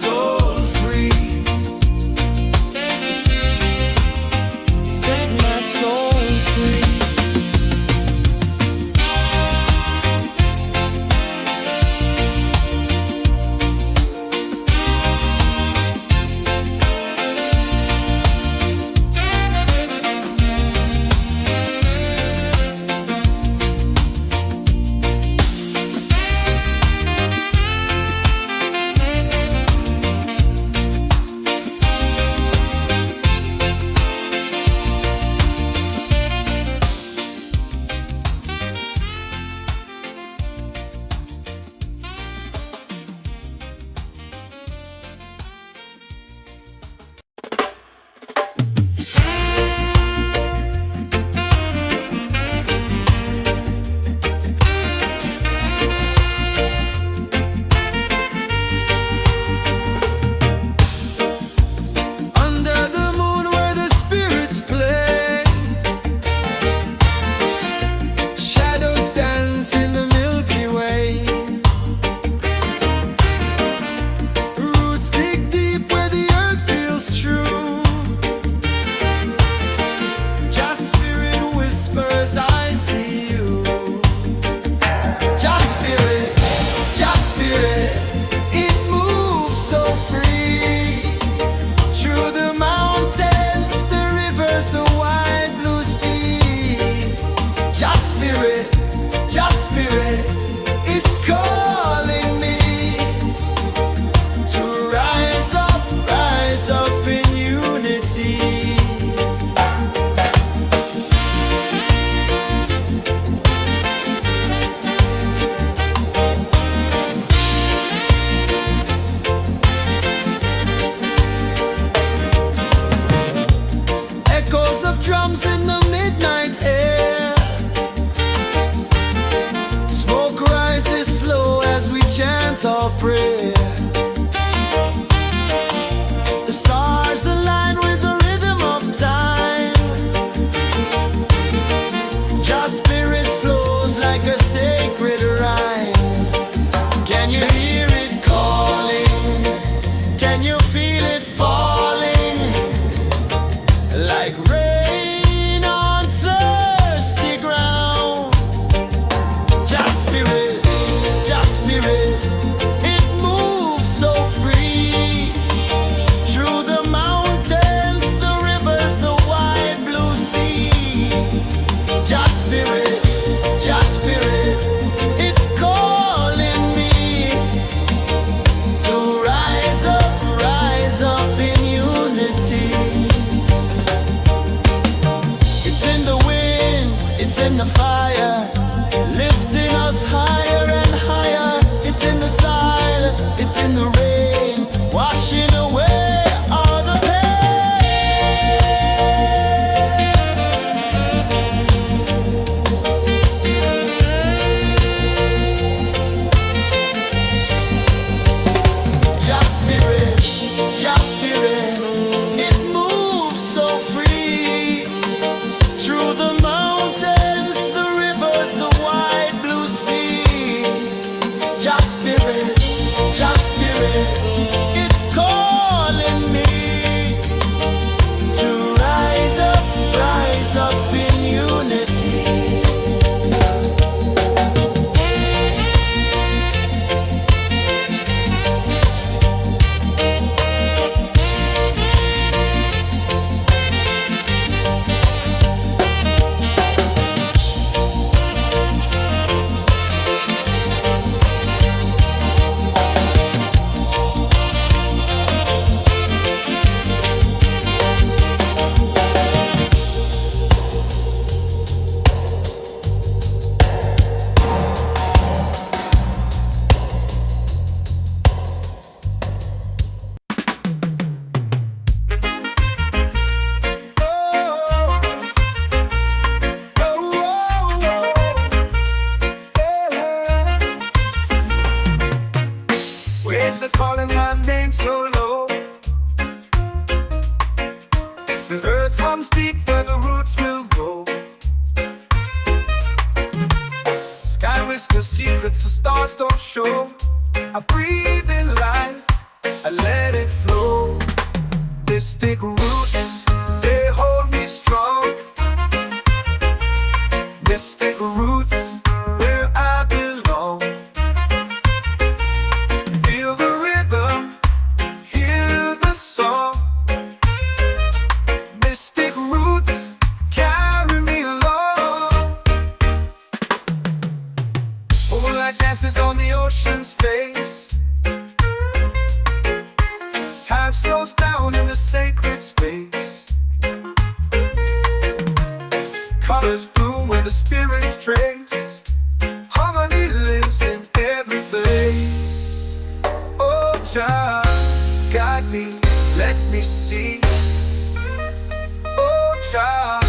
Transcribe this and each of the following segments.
soul free. Set my soul free. Drums in the midnight air. Smoke rises slow as we chant our prayer. The stars align with the rhythm of time. Just spirit flows like a sacred rhyme. Can you hear it calling? Can you feel it falling? Like rain in the fire, lifting us higher and higher. It's in the silence, it's in the rain, washing away all the Just spirit, it moves so free through the mountains, the rivers, the wide blue sea. Just spirit, it's calling me to rise up in unity. Waves are calling my name so low. The earth runs deep where the roots will go. Sky whispers secrets the stars don't show. I breathe in life, I let Mystic roots, they hold me strong. Mystic roots, where I belong. Feel the rhythm, hear the song. Mystic roots, carry me along. Moonlight dances on the ocean's face. Time slows down in the sacred space. Colors bloom where the spirits trace. Harmony lives in every place. Oh, Jah, guide me, let me see. Oh, Jah,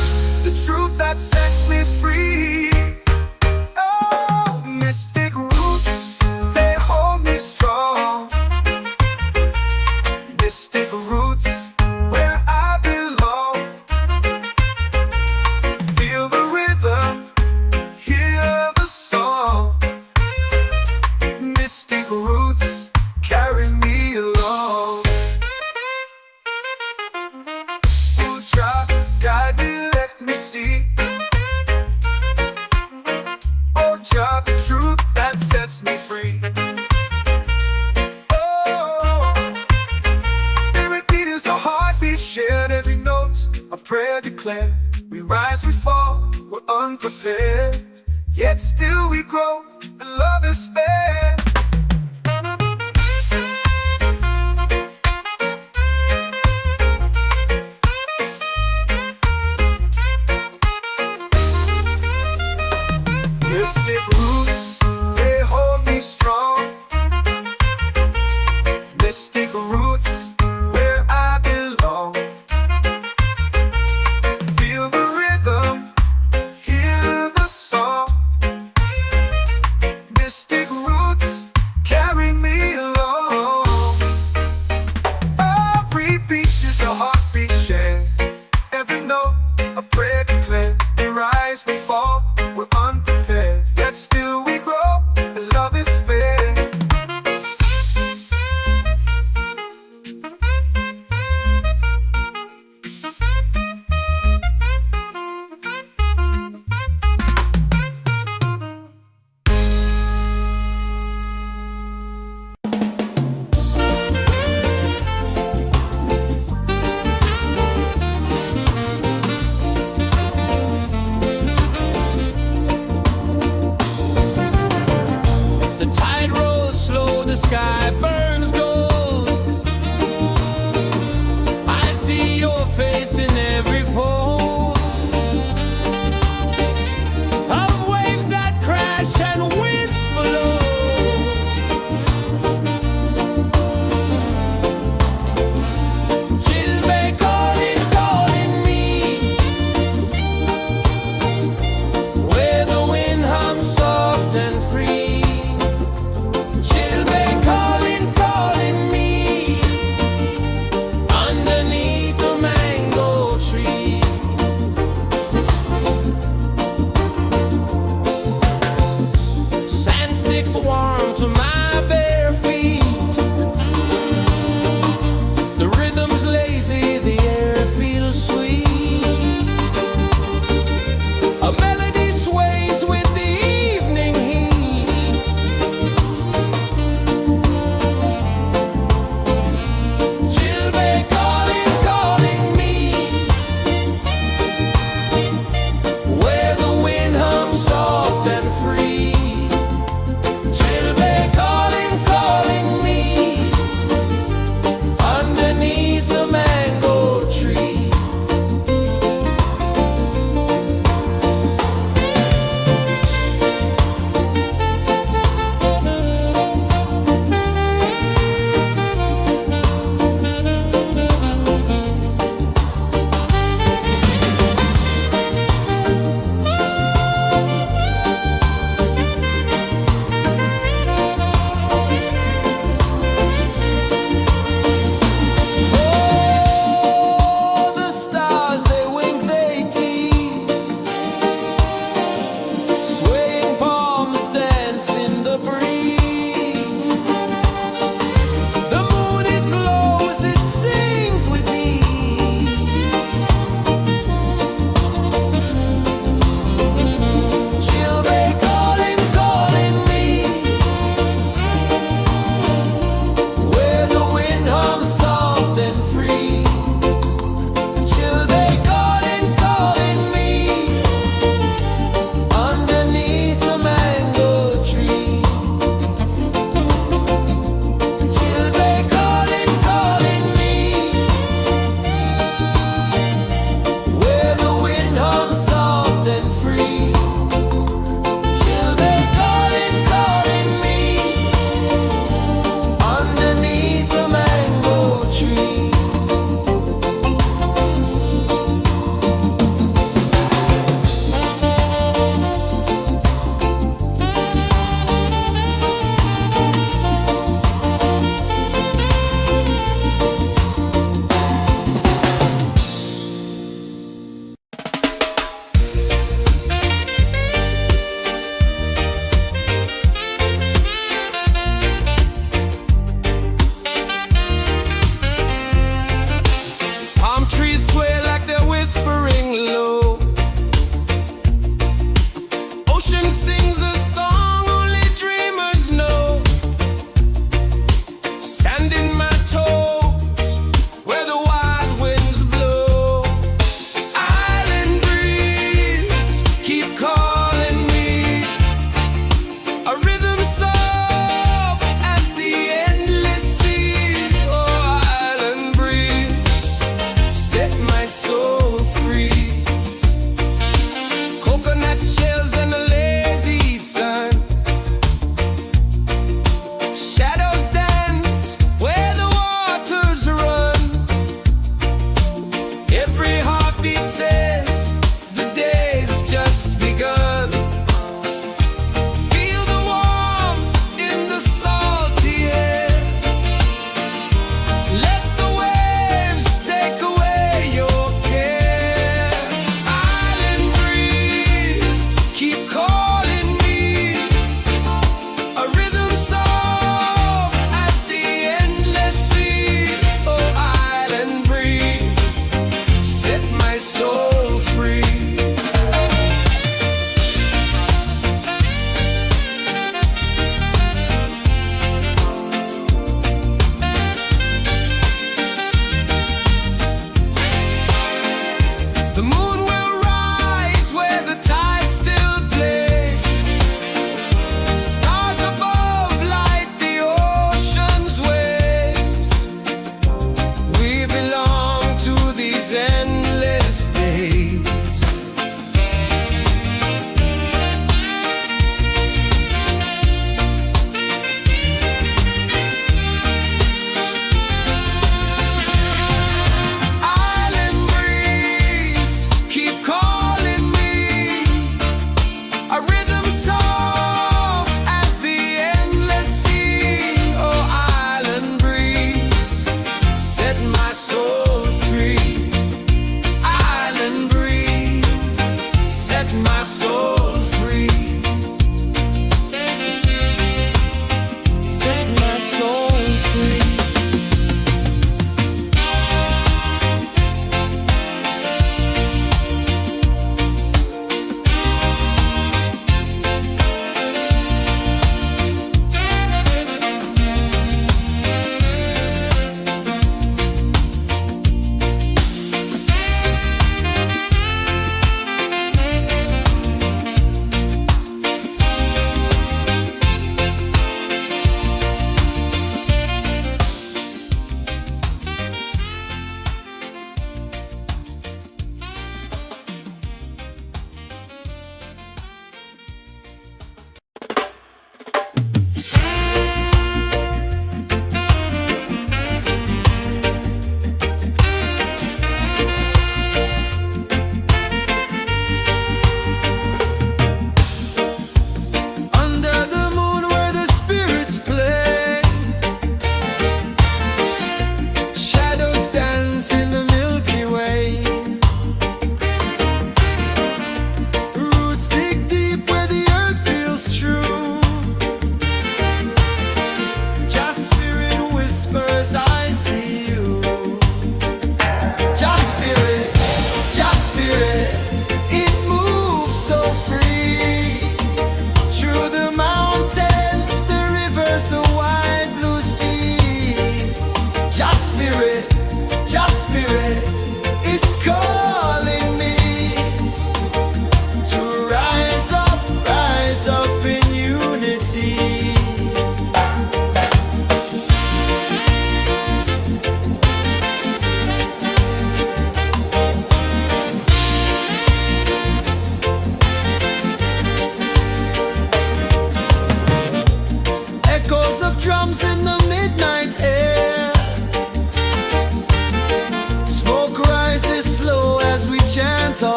the truth that sets me free. Oh, mystic roots, they hold me strong. Mystic roots, where I belong. Feel the rhythm, hear the song. Mystic roots, carry me along. Oh, Jah, guide me, let me see. Oh, Jah, the truth that sets me free. Shared every note, a prayer declared. We rise, we fall, we're unprepared. Yet still we grow, and love is spared. Mystic roots, they hold me strong. Mystic roots, where I belong. Feel the rhythm, hear the song. Mystic roots,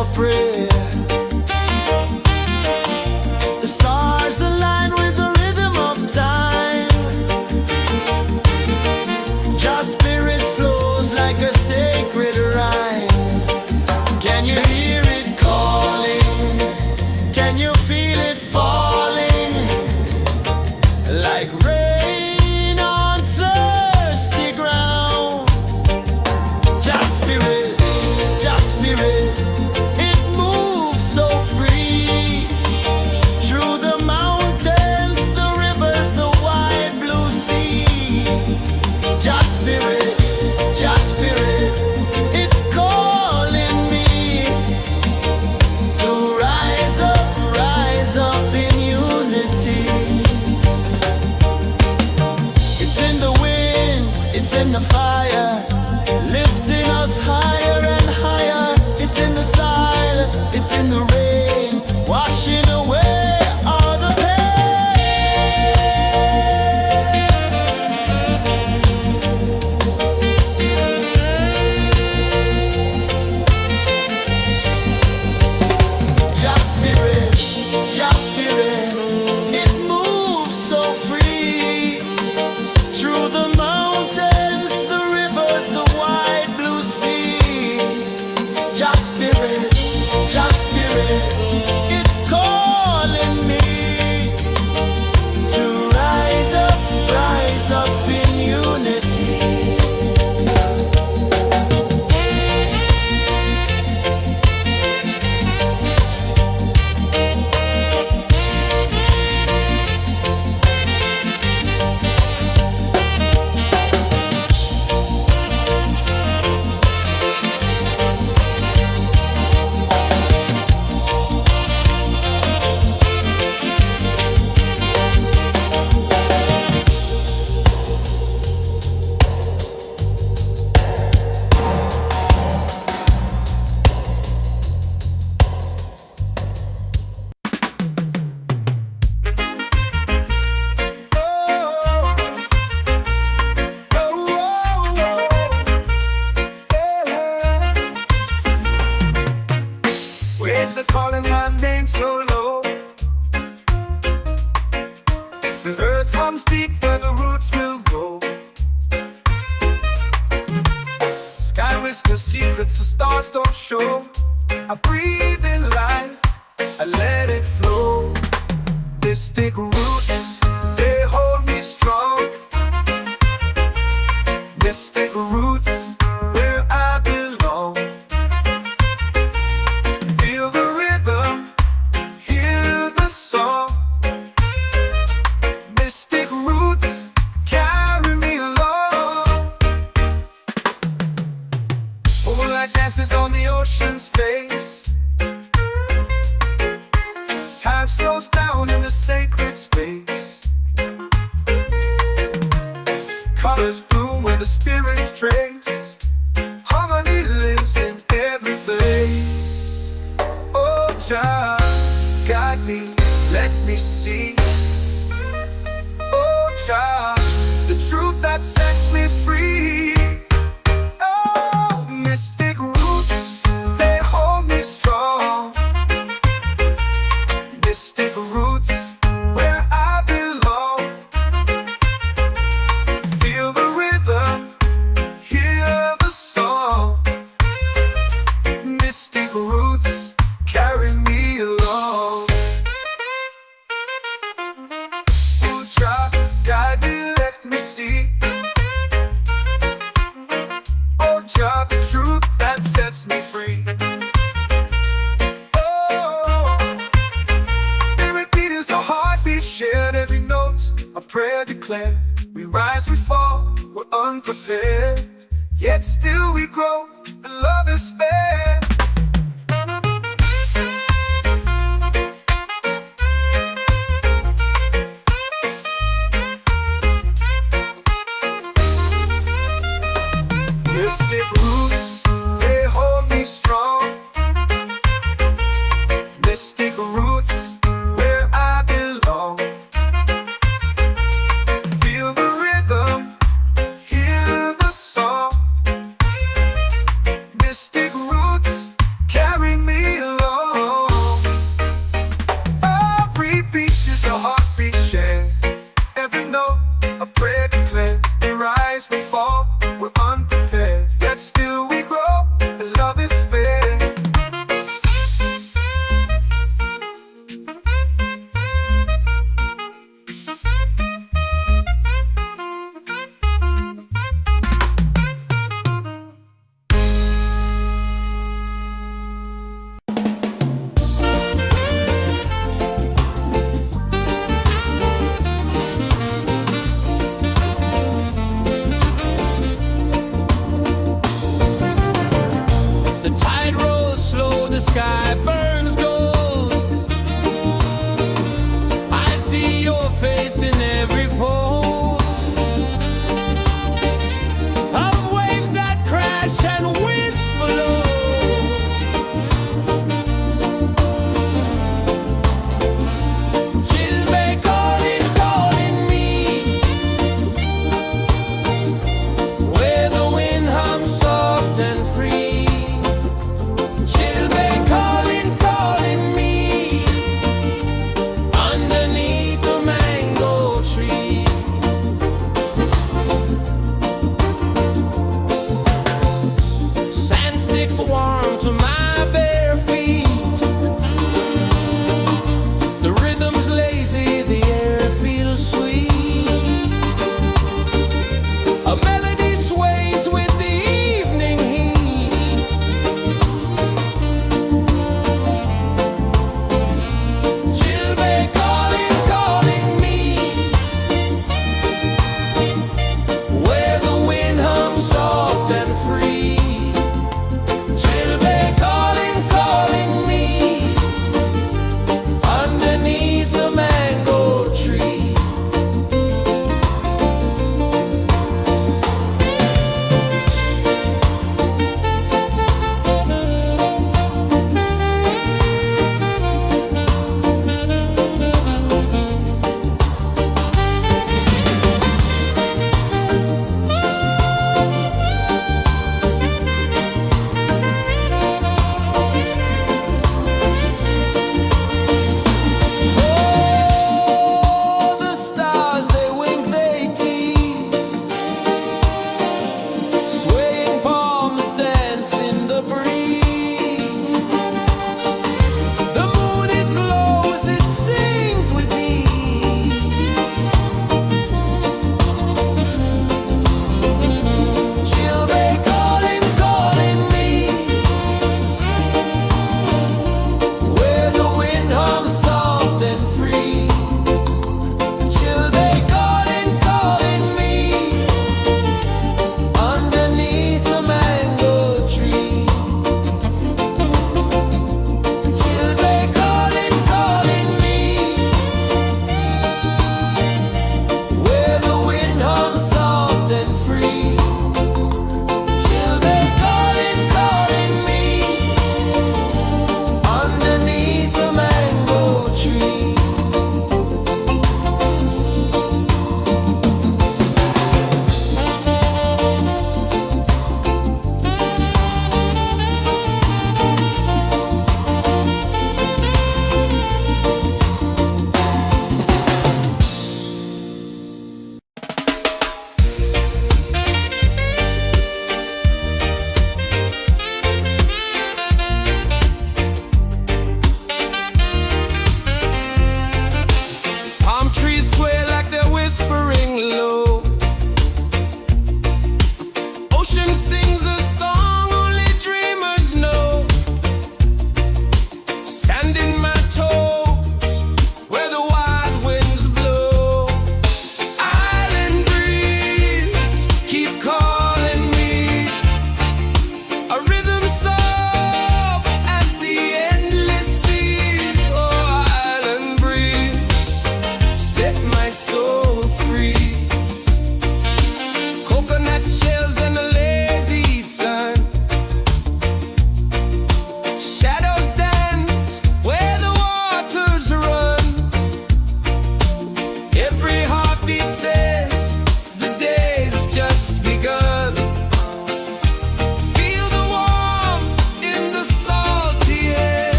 your prayer. The stars align with the rhythm of time. Your spirit flows like a sacred rhyme. Can you hear it calling? Can you feel it falling? Like rain on thirsty ground. Just spirit, it moves so free. Through the mountains, the rivers, the wide blue sea. Just spirit, it's calling me to rise up in unity. It's in the wind, it's in the fire, lifting us higher and higher. It's in the silence, it's in the rain, washing away all the pain. Just spirit, it moves so free. Through the mountains, the rivers, the wide blue sea. Just spirit, it's calling me to rise up in unity. Waves are calling my name so low. The earth hums deep where the roots will go. Sky whispers secrets the stars don't show. I breathe in life, I let it flow. Mystic roots, they hold me strong. Mystic roots, where I belong. Feel the rhythm, hear the song. Mystic roots, carry me along. Moonlight dances on the ocean's face. Time slows down in the sacred space. Colors bloom where the spirits trace. Harmony lives in every face. Oh, child, guide me, let me see. Oh, child, the truth that sets me free. Oh, mystic roots, they hold me strong. Mystic roots, where I belong. Feel the rhythm, hear the song. Mystic roots, carry me along. Oh, child, guide me, let me see. Oh, child, the truth that sets me free. Oh, spirit beat is a heartbeat shared, every note a prayer declared. We rise, we fall, we're unprepared, yet still we grow, and love is spared. Mystic roots, they hold me strong. Mystic roots, where I belong. Feel the rhythm, hear the song. Mystic roots, carry me and whisper low. She'll be calling, calling me, where the wind hums soft and free. She'll be calling, calling me, underneath the mango tree.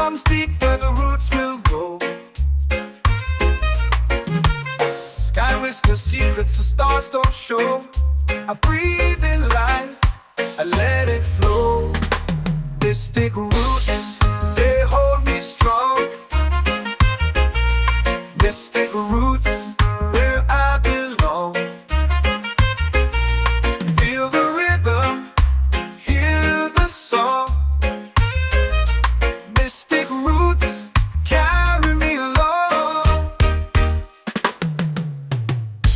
comes deep where the roots will go. Sky whispers secrets the stars don't show. I breathe in life, I let it flow. Mystic roots, they hold me strong. Mystic roots, where I belong. Feel the rhythm, hear the song. Mystic roots, carry me along.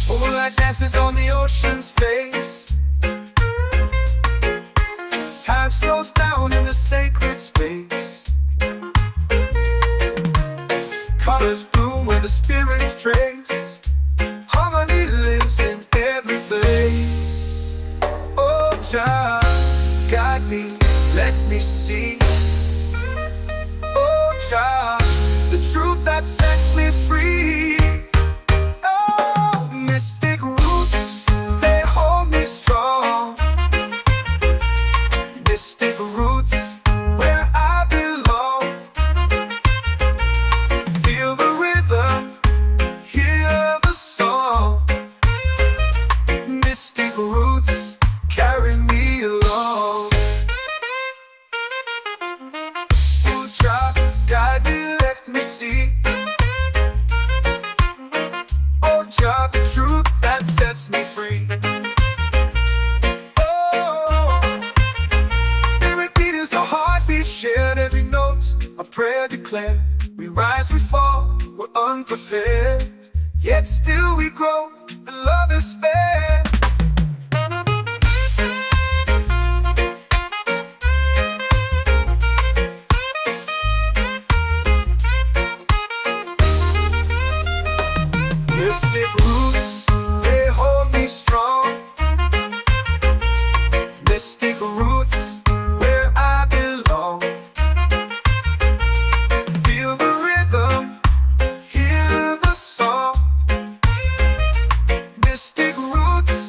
Moonlight dances on the ocean's face. Time slows down in the sacred space. Colors bloom where the spirits trace. Harmony lives in every place. Oh, child, guide me, let me see. Oh, child, the truth that sets me free. Oh, mystic roots, they hold me strong. Mystic roots, where I belong. Feel the rhythm, hear the song. Mystic roots, carry me along. Oh, child, guide me, let me see. Oh, child, the truth that sets me free. A heartbeat shared, every note a prayer declared. We rise, we fall, we're unprepared, yet still we grow, and love is spared. Mystic roots, they hold me strong. Mystic roots, where I belong. Feel the rhythm, hear the song. Mystic roots,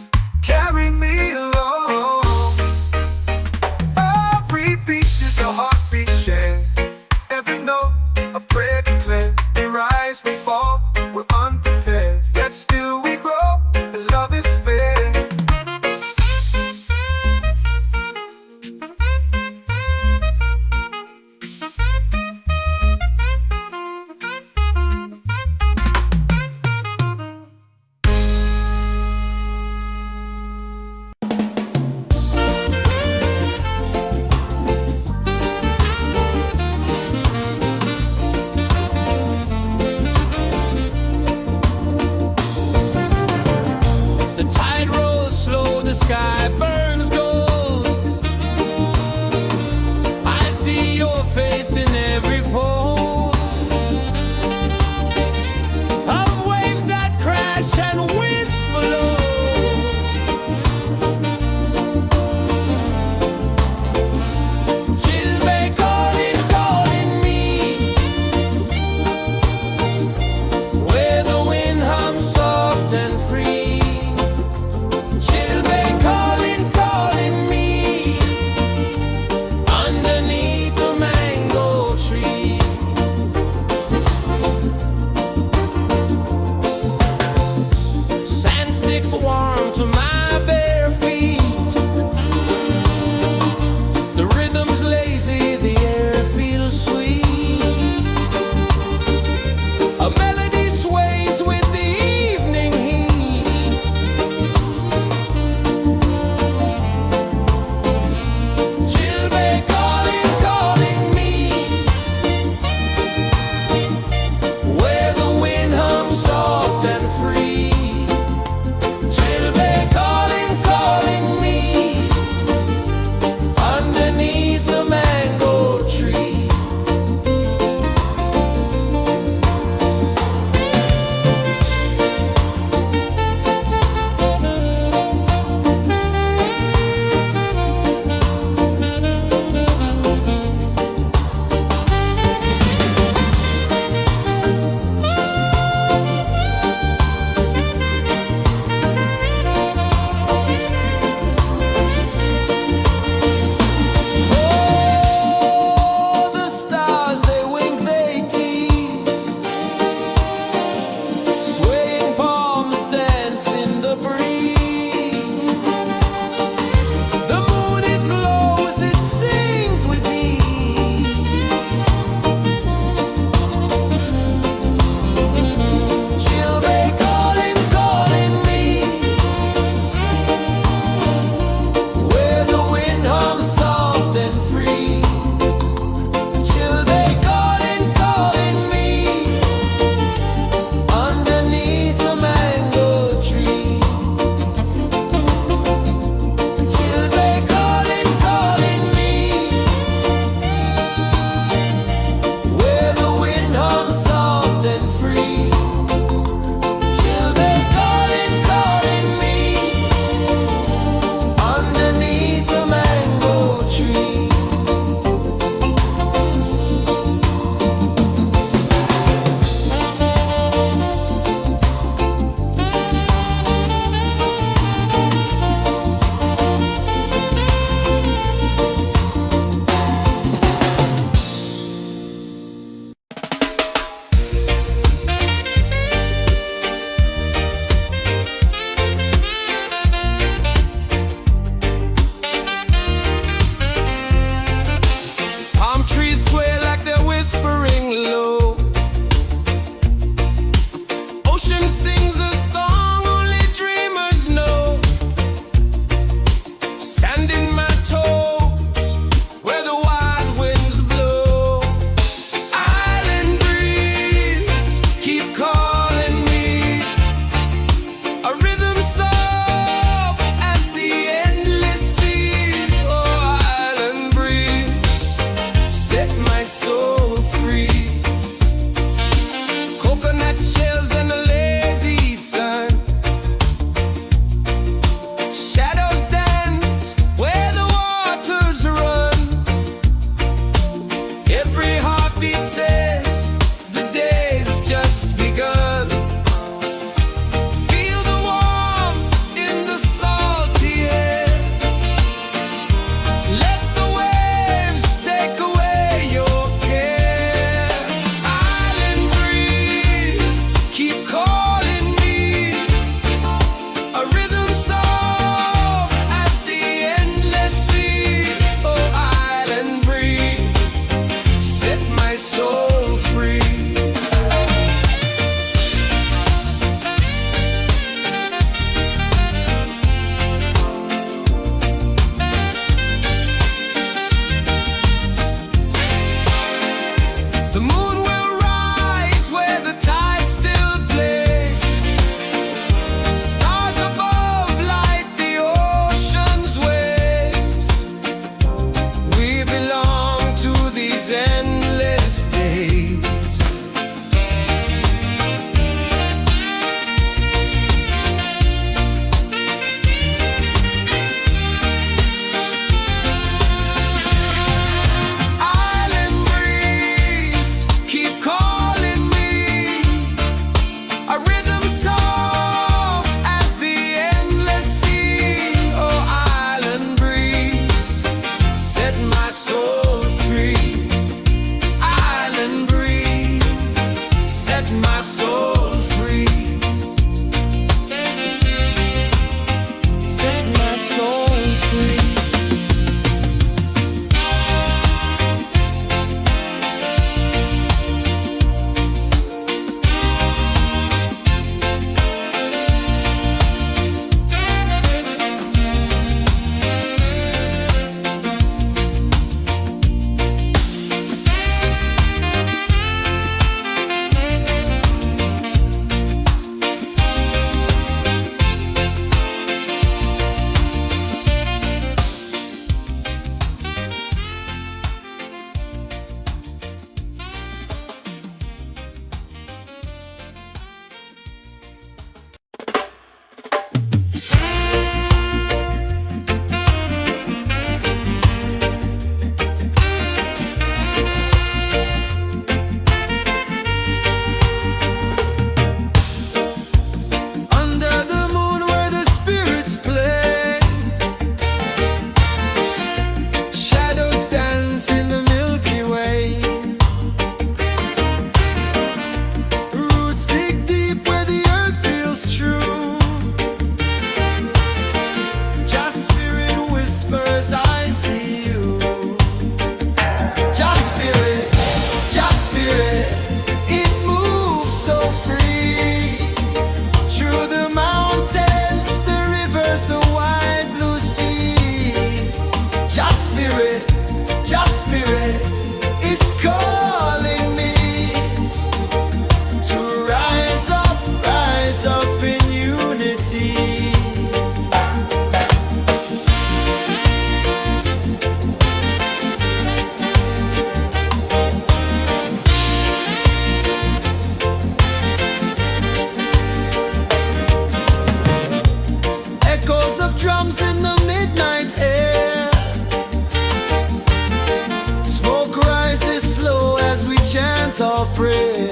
prayer.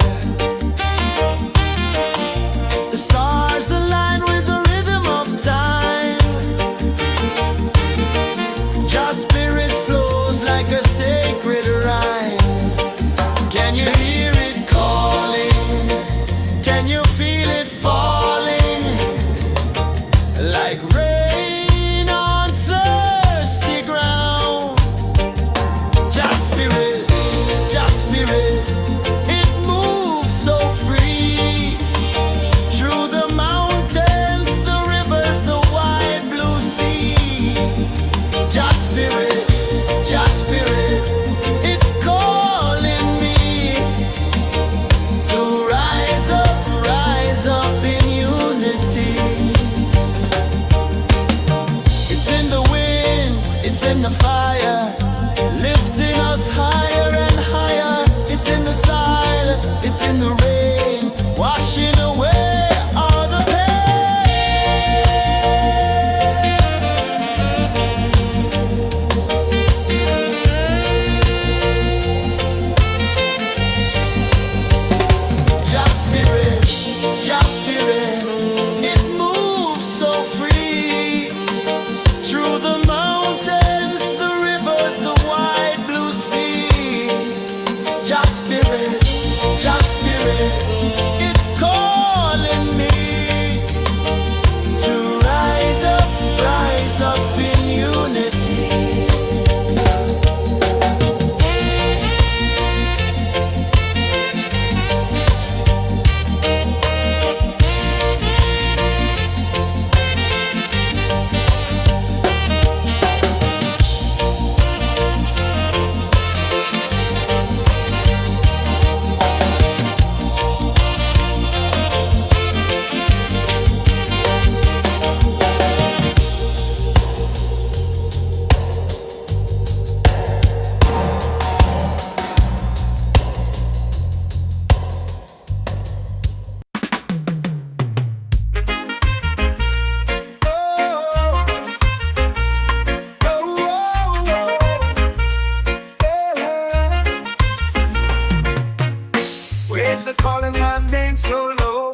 The stars align with the rhythm of time. Your spirit flows like a sacred rhyme. Can you hear it calling? Can you feel it falling? Like rain on thirsty ground. Just spirit, it moves so free. Through the mountains, the rivers, the wide blue sea. Just spirit, it's calling me to rise up in unity. It's in the wind, it's in the fire, lifting us higher and higher. It's in the silence, it's in the rain, washing away all the Just spirit, it moves so free. Through the mountains, the rivers, the wide blue sea. Just spirit, it's calling me to rise up in unity. Waves are calling my name so low.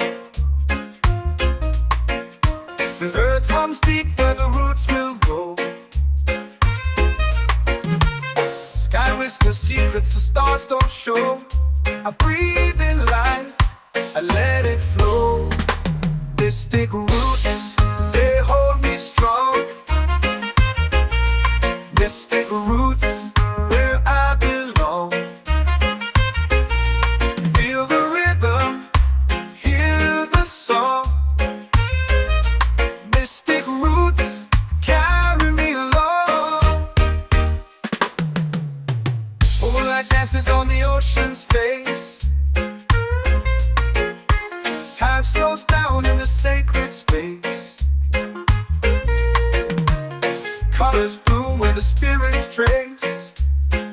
The earth hums deep where the roots will go. Sky whispers secrets the stars don't show. I breathe in life, I let it flow. Mystic roots, they hold me strong. Mystic roots, where I belong. Feel the rhythm, hear the song. Mystic roots, carry me along. Moonlight dances on the ocean's face. Time slows down in the sacred space. Colors bloom where the spirits trace.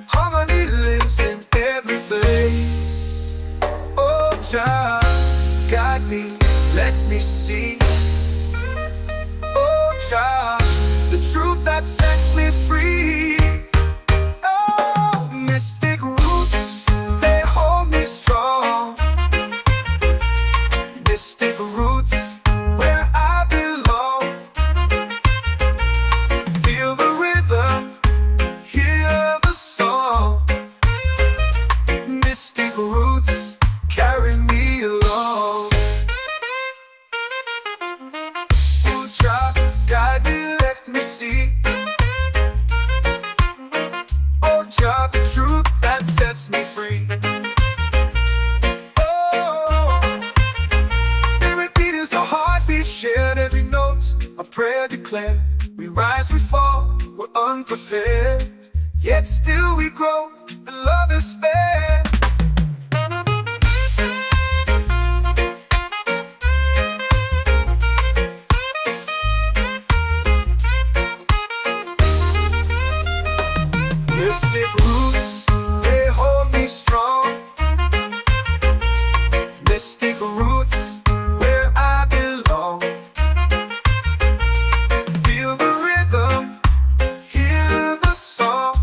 Harmony lives in every place. Oh, child, guide me, let me see. Oh, child, the truth that sets me free. Oh, mystic roots, they hold me strong. Mystic roots, where I belong. Feel the rhythm, hear the song. Mystic roots, carry me along. Oh, child, guide me, let me see. Oh, child, the truth that sets me free. Oh, spirit beat is a heartbeat shared, every note a prayer declared. We rise, we fall, we're unprepared, yet still we grow, and love is spared. Mystic roots, they hold me strong. Mystic roots, where I belong. Feel the rhythm, hear the song.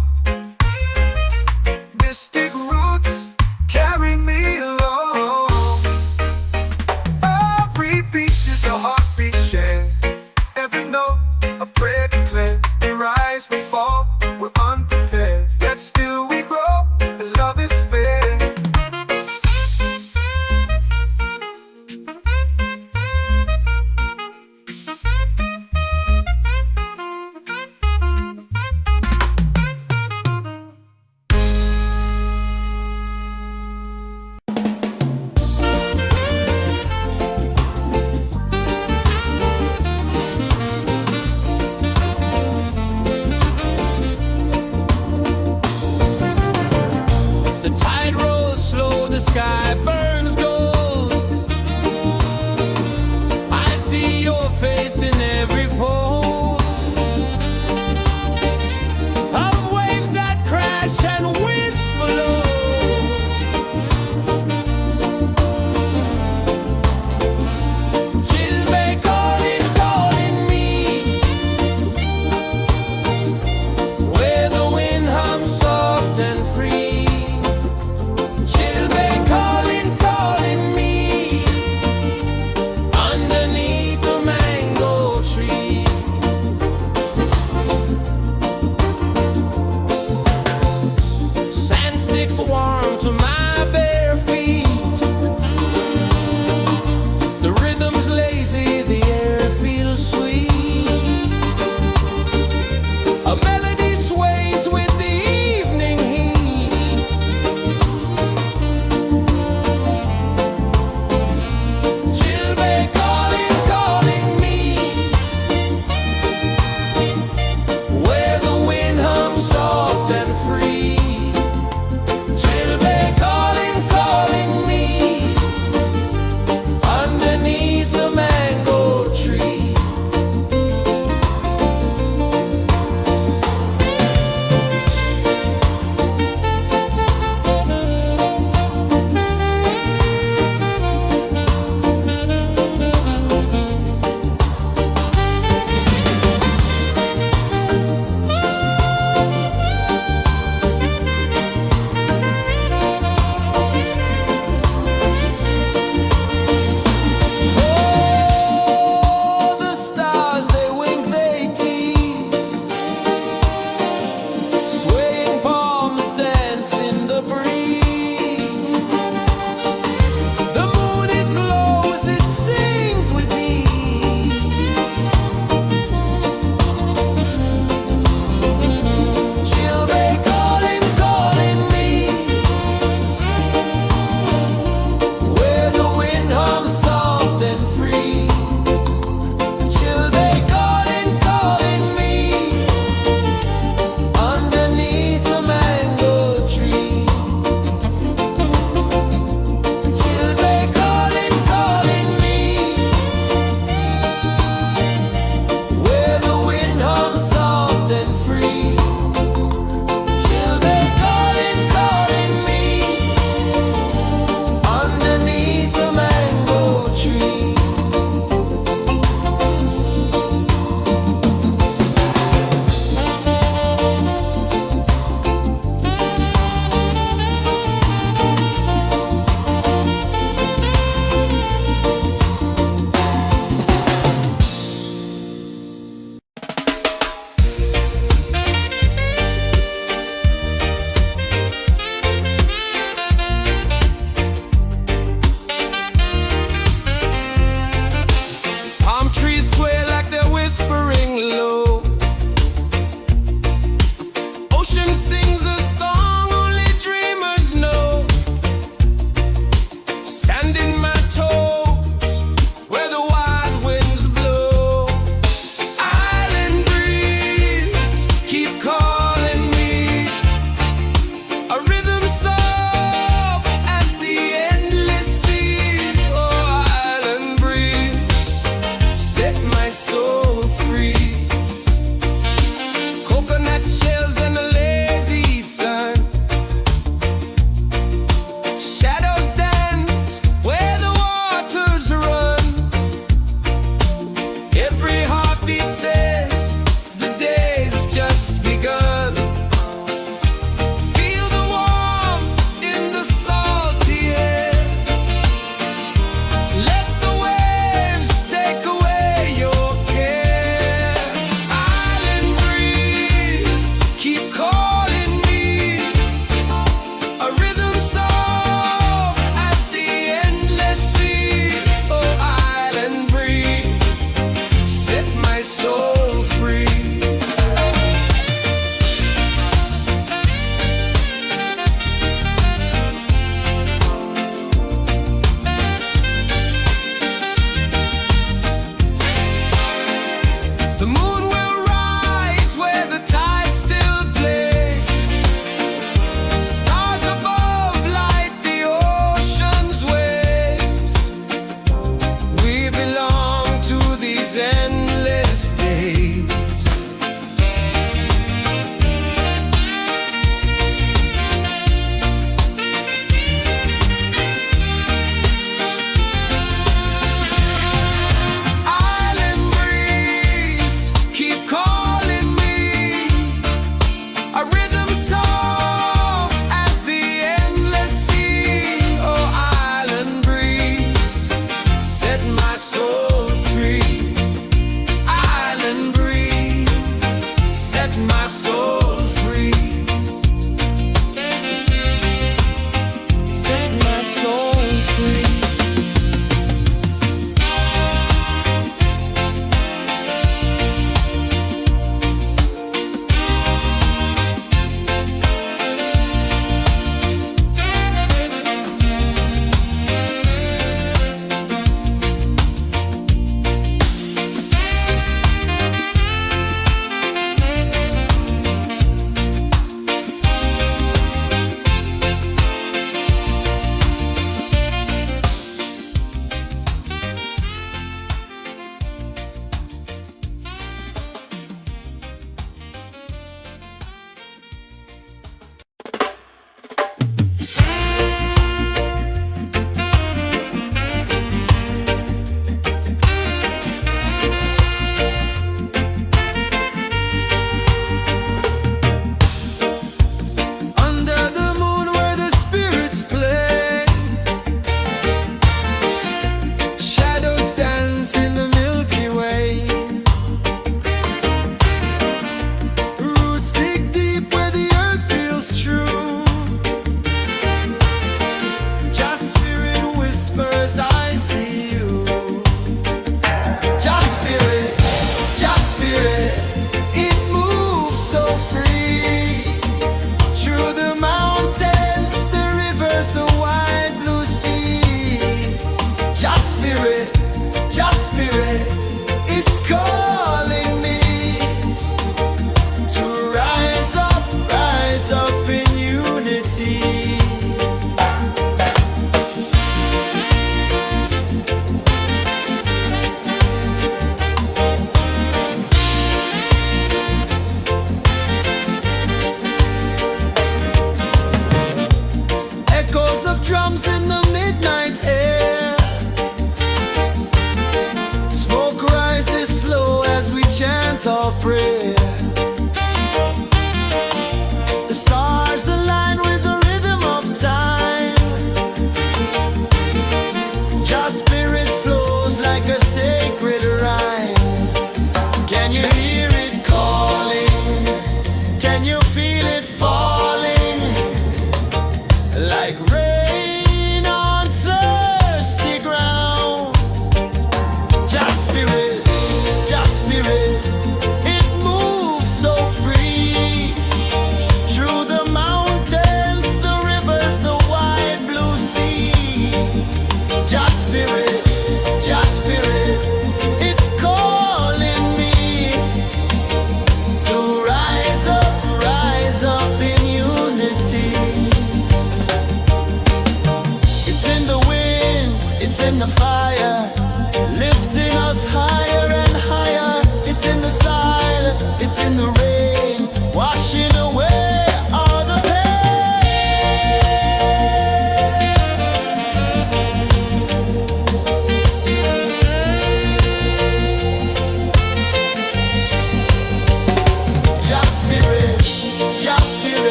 my love. She'll be calling, calling me, where the wind hums soft and free. She'll be calling, calling me, underneath the mango tree. Sand sticks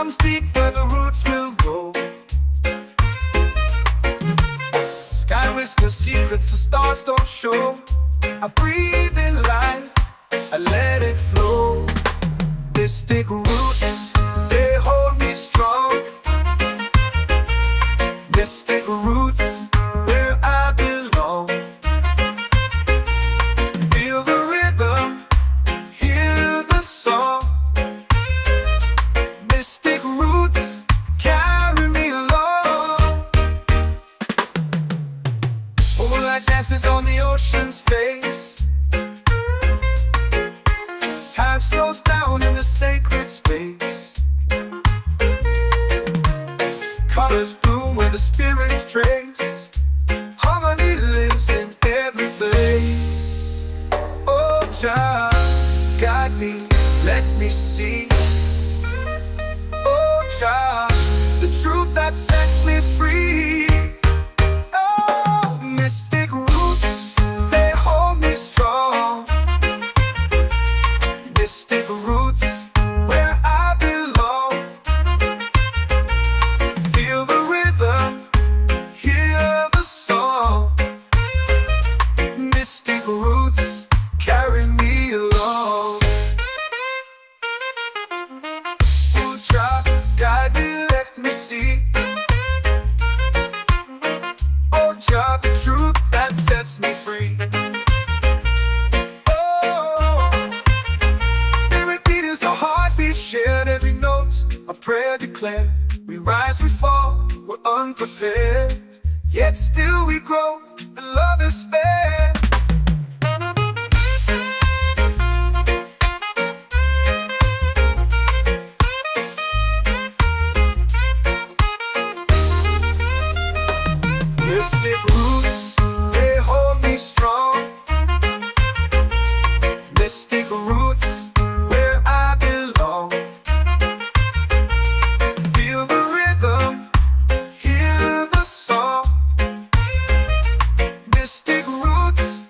comes deep where the roots will grow. Sky whispers secrets the stars don't show. I breathe in life, I let it flow. Mystic roots, they hold me strong. Mystic roots, where I belong. Feel the rhythm, hear the song. Mystic roots, carry me along. Moonlight dances on the ocean's face. Time slows down in the sacred space. Colors bloom where the spirits trace. Harmony lives in every place. Oh, child, guide me, let me see. Oh, child, the truth that sets me free. Oh, mystic roots, they hold me strong. Mystic roots, where I belong. Feel the rhythm, hear the song. Mystic roots, carry me along. Oh, child, guide me, let me see. Oh, child, the truth that sets me free. Shared every note, a prayer declared. We rise, we fall, we're unprepared. Yet still we grow, and love is spared. Mystic roots, they hold me strong. Mystic roots, where I belong. Feel the rhythm, hear the song. Mystic roots,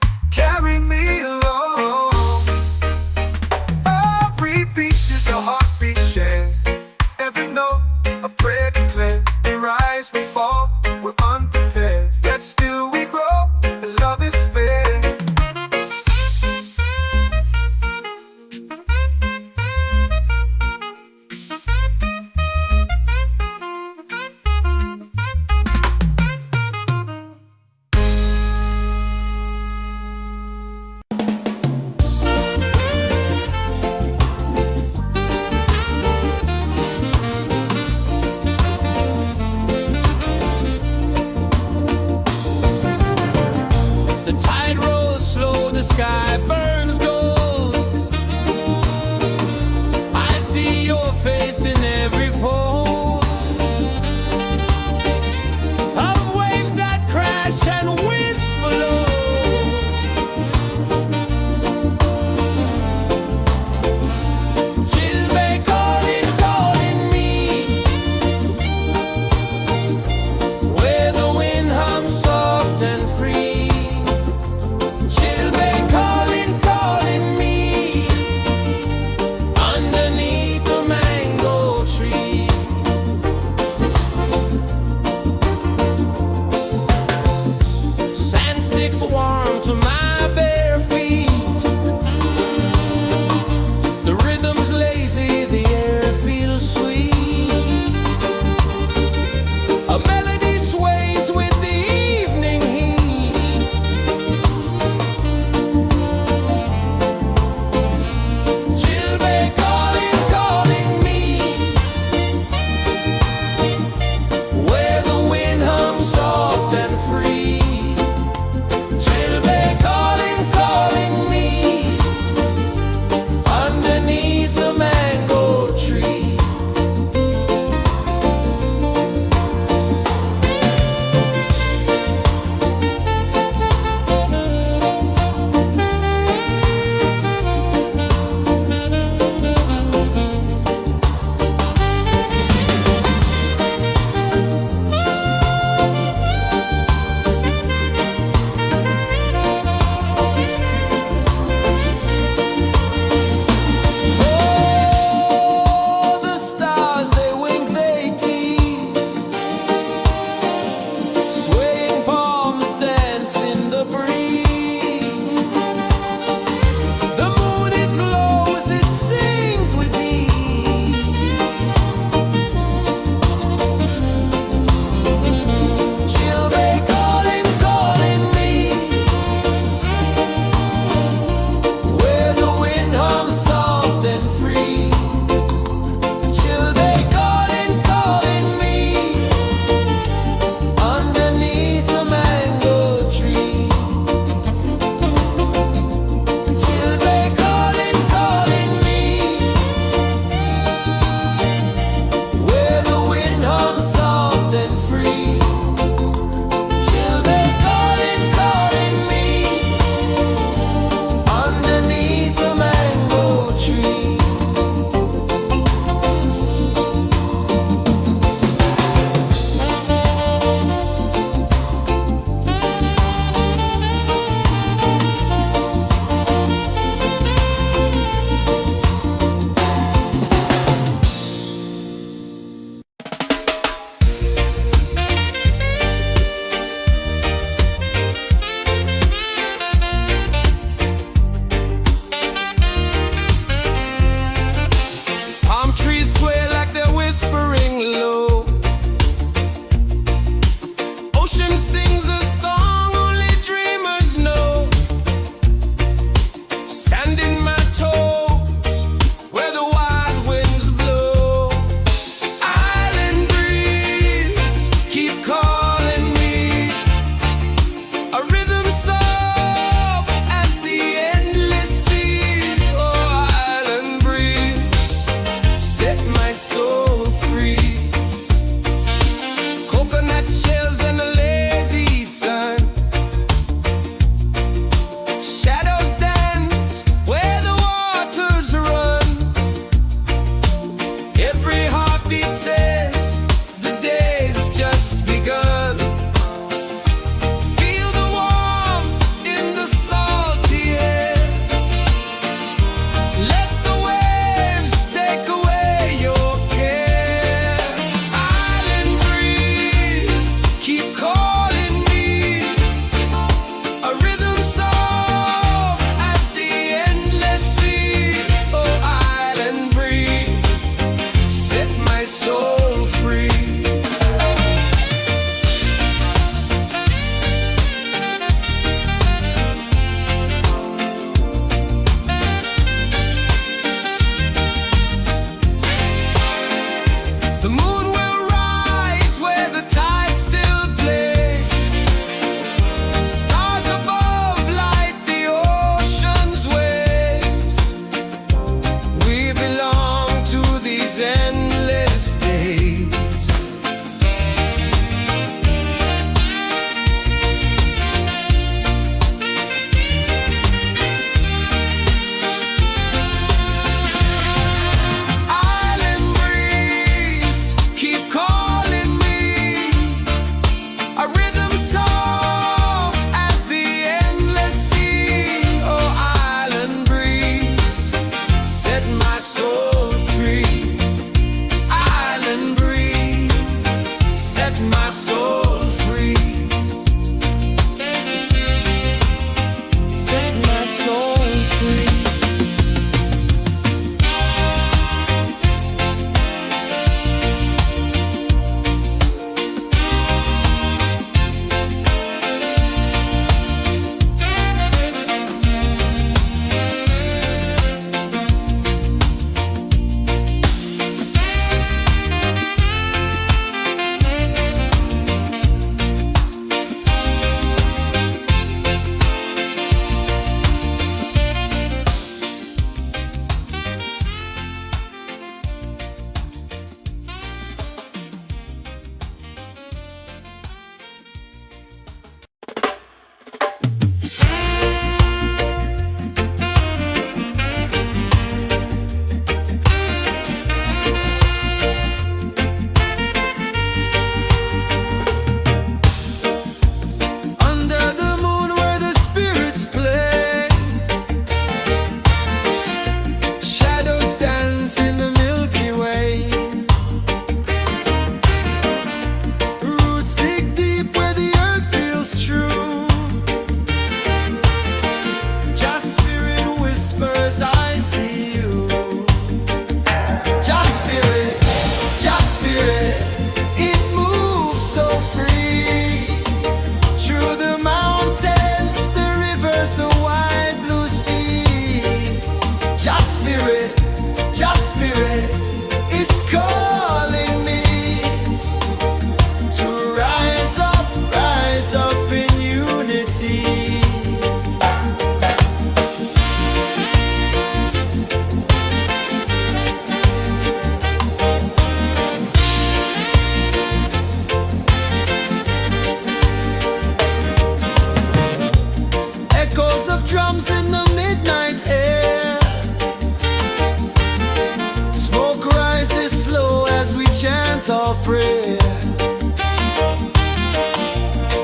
for prayer.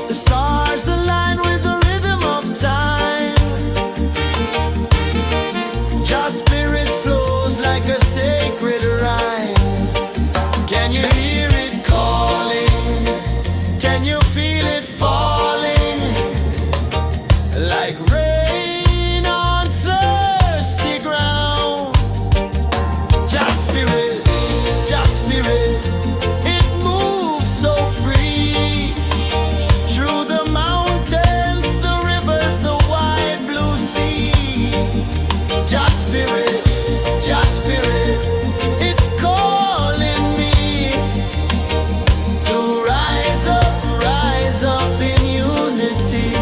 The stars align with the rhythm of time. Your spirit flows like a sacred rhyme. Can you hear it calling? Can you feel it falling? Like rain on thirsty ground. Just spirit, it moves so free. Through the mountains, the rivers, the wide blue sea. Just spirit, it's calling me to rise up in unity.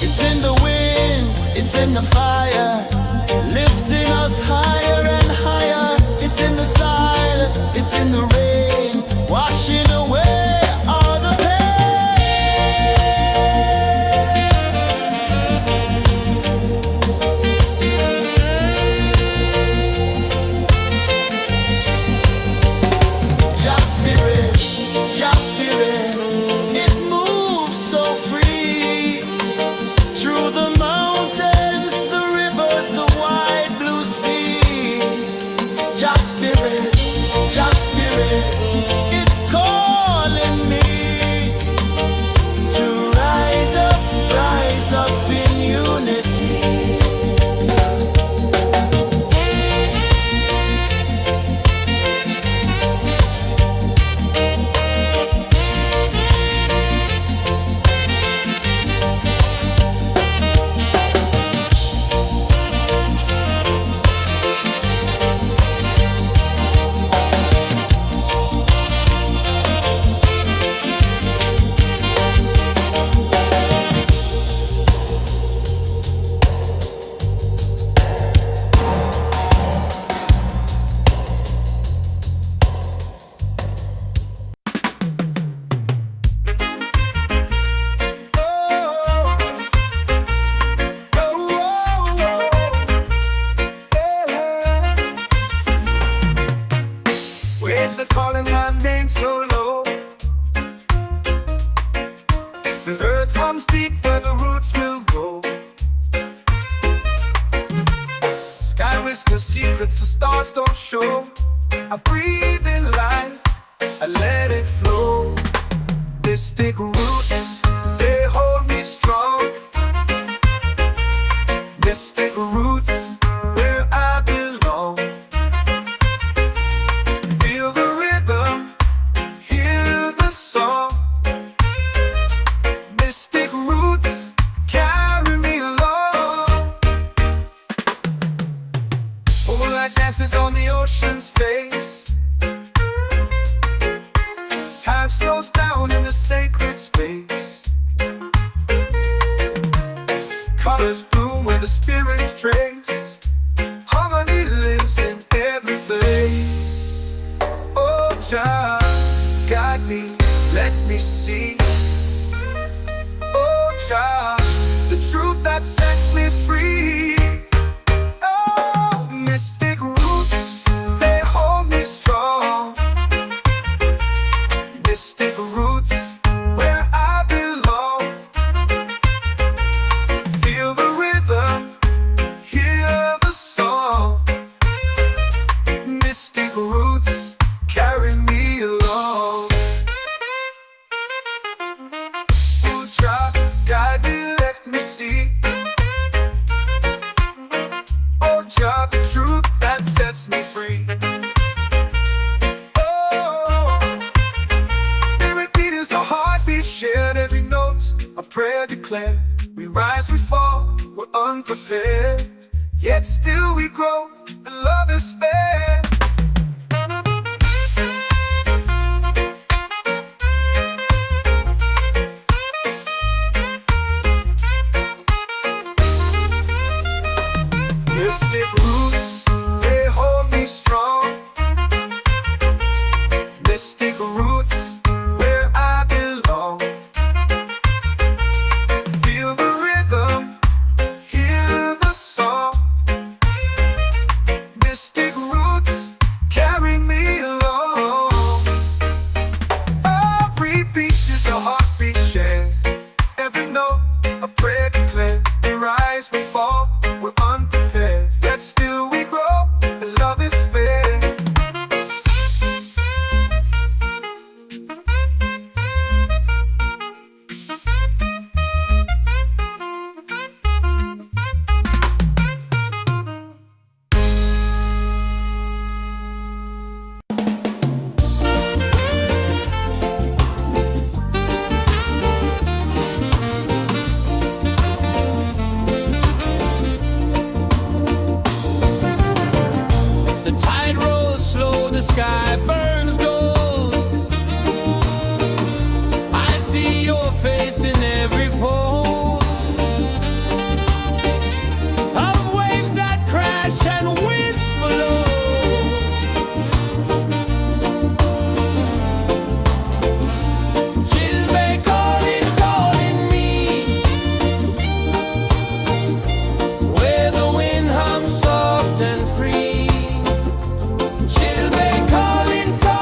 It's in the wind, it's in the fire, lifting us higher and higher. It's in the silence, it's in the rain, washing away all the pain. Just spirit, it moves so free. Through the mountains, the rivers, the wide blue sea. Just spirit, it's calling me to rise up in unity. Waves are calling my name so low. The earth hums deep where the roots will go. Sky whispers secrets the stars don't show. I breathe in life, I let it flow. Mystic roots, they hold me strong. Mystic roots, where I belong. Feel the rhythm, hear the song. Mystic roots, carry me along. Moonlight dances on the ocean's face. Time slows down in the sacred space. Colors bloom where the spirits trace. Harmony lives in every place. Oh, Jah, guide me, let me see. Oh, Jah, the truth that sets me free. Oh, mystic roots, they hold me strong. Mystic roots, where I belong. Feel the rhythm, hear the song. Mystic roots, carry me along. Oh, Jah, guide me, let me see. Oh, Jah, the truth that sets me free. Oh, every beat is a heartbeat shared, every note a prayer declared. We rise, we fall, we're unprepared, yet still we grow, and love is spared. Mystic roots, they hold me strong. Mystic roots, where I belong. Feel the rhythm, hear the song. sky burns gold. I see your face in every fold of waves that crash and whisper low. She'll be calling, calling me where the wind hums soft and free. She'll be calling, calling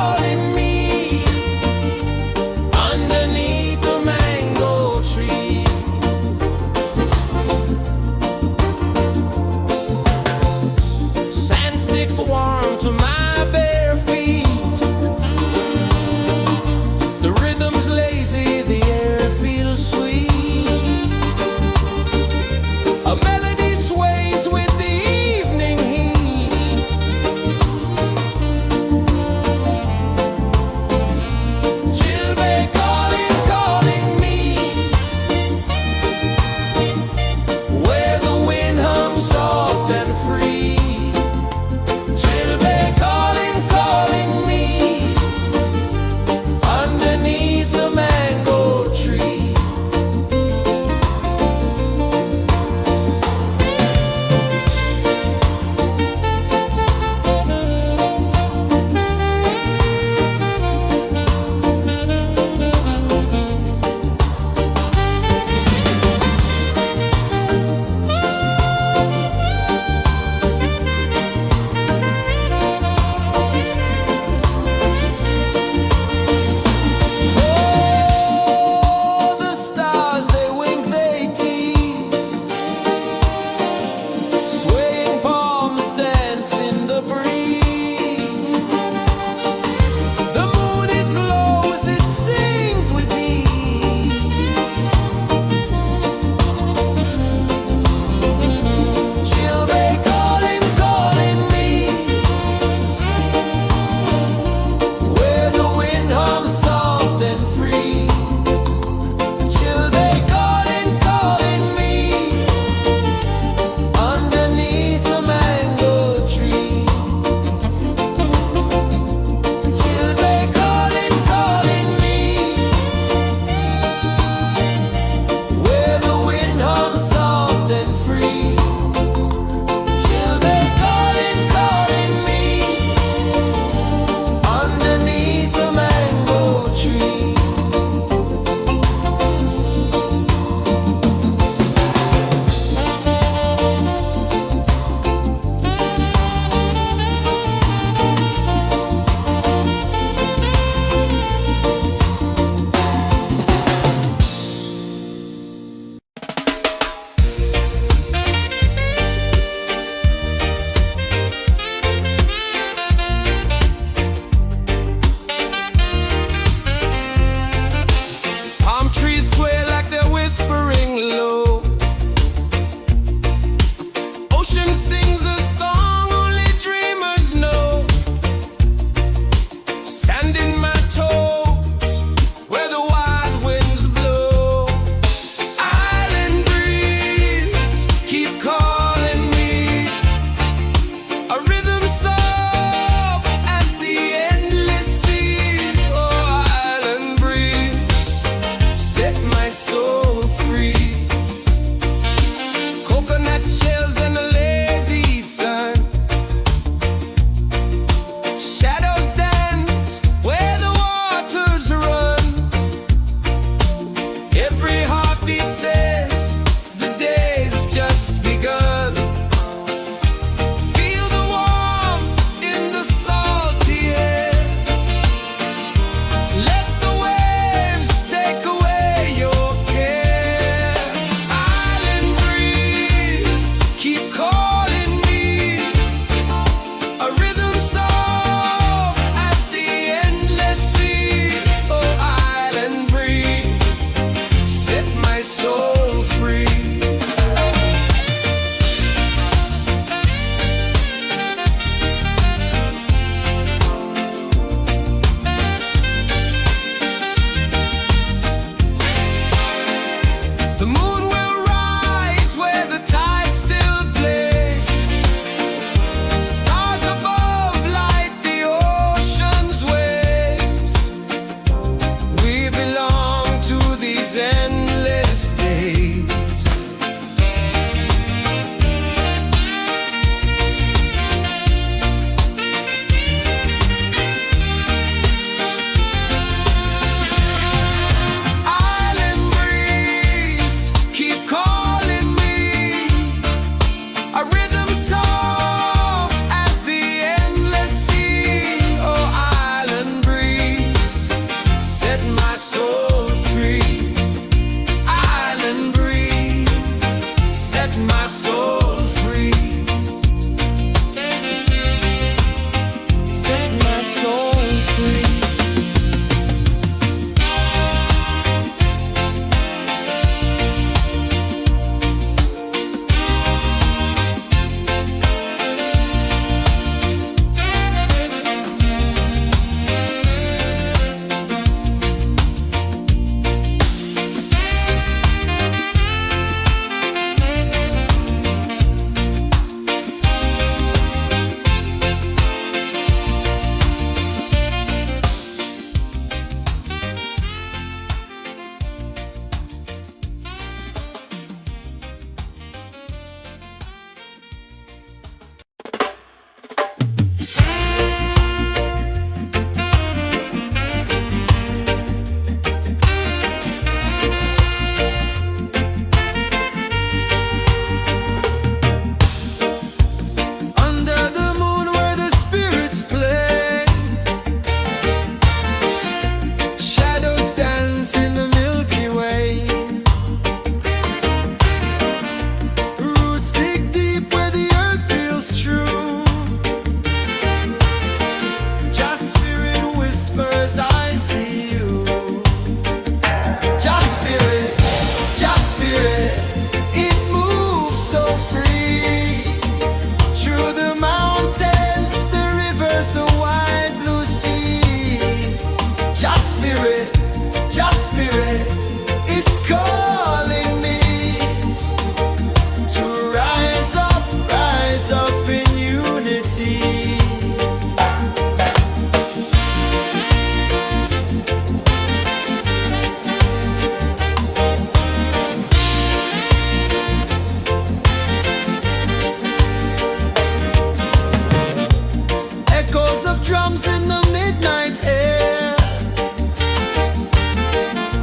sounds of drums in the midnight air.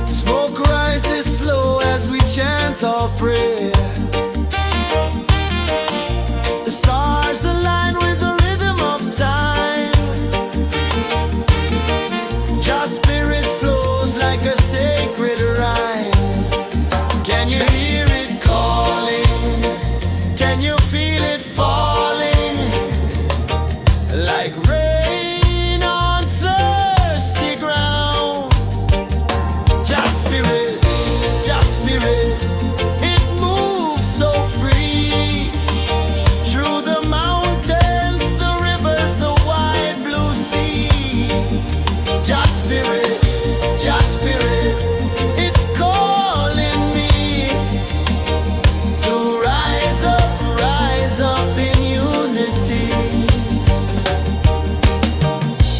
Smoke rises slow as we chant our prayer. The stars align with the rhythm of time. Your spirit flows like a sacred rhyme. Can you hear it calling? Can you feel it falling? Like rain on thirsty ground. Just spirit, it moves so free. Through the mountains, the rivers, the wide blue sea. Just spirit, it's calling me to rise up in unity.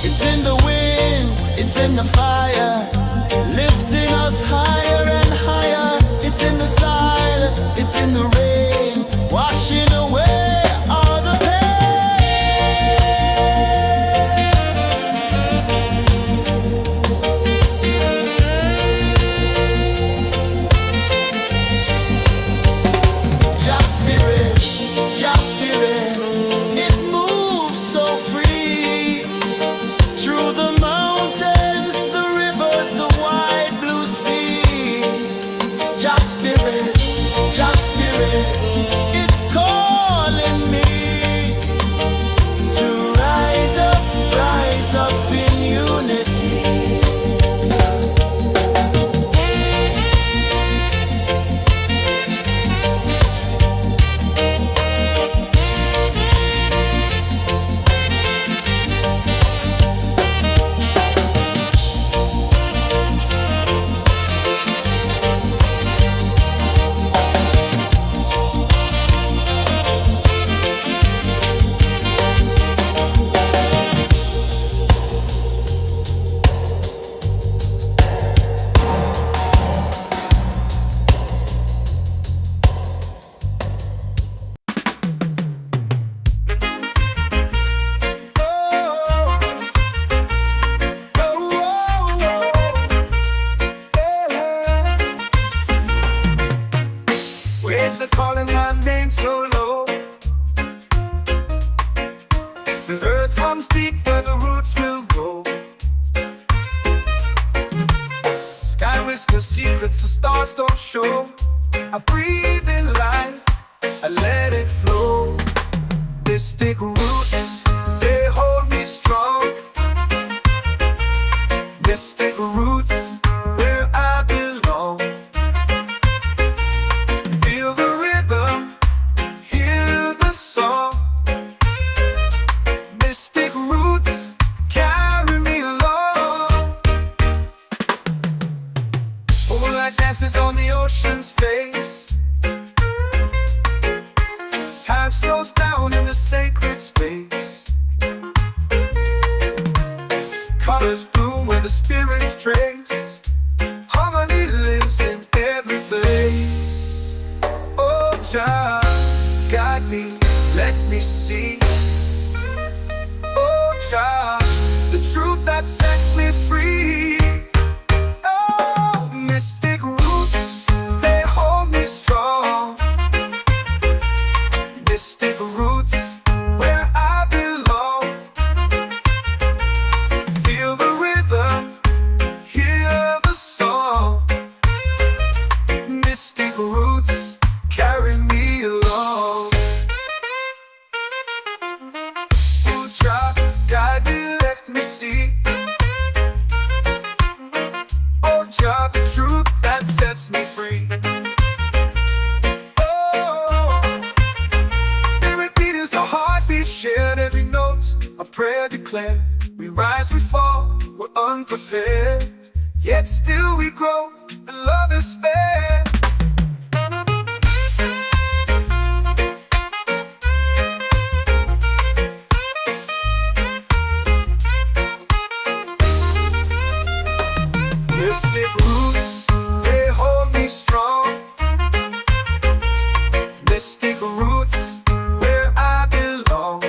It's in the wind, it's in the fire, lifting us higher and higher. It's in the silence, it's in the rain, washing away all the pain. Just spirit, it moves so free. Through the mountains, the rivers, the wide blue sea. Just spirit, it's calling me to rise up in unity. Waves are calling my name so low. The earth hums deep where the roots will grow. Sky whispers secrets the stars don't show. I breathe in life, I let it flow. Mystic roots, they hold me strong. Mystic roots, where I belong. Feel the rhythm, hear the song. Mystic roots, carry me along. Moonlight dances on the ocean's face. Time slows down in the sacred space. Colors bloom where the spirits trace. Harmony lives in every place. Oh, child, guide me, let me see. Oh, child, the truth that sets me free. Oh, mystic roots, they hold me strong. Mystic roots, where I belong. Feel the rhythm, hear the song. Mystic roots, carry me along. Oh, child, guide me, let me see. Oh, child, the truth that sets me free. Oh, spirit beat is a heartbeat, shared every note, a prayer declared. We rise, we fall, we're unprepared, yet still we grow, and love is spared. Mystic roots, they hold me strong. Mystic roots, where I belong.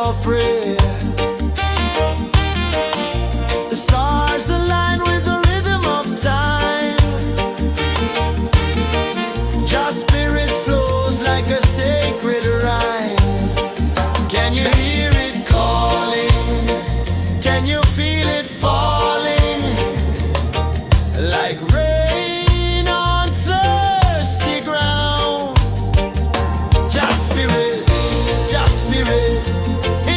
our prayer. The stars align with the rhythm of time. Your spirit flows like a sacred rhyme. Can you hear it calling? Can you feel it falling? Like rain on thirsty ground. Just spirit,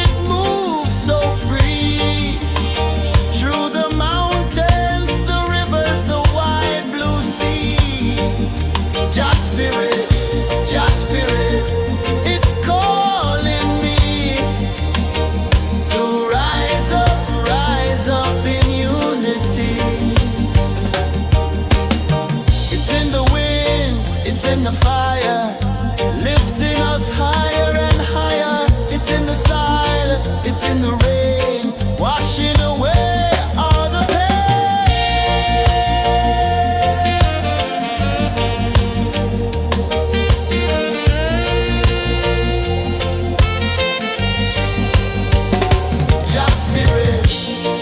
it moves so free. Through the mountains, the rivers, the wide blue sea. Just spirit, it's calling me to rise up in unity. It's in the wind, it's in the fire, lifting us higher and higher. It's in the silence, it's in the rain, washing away all the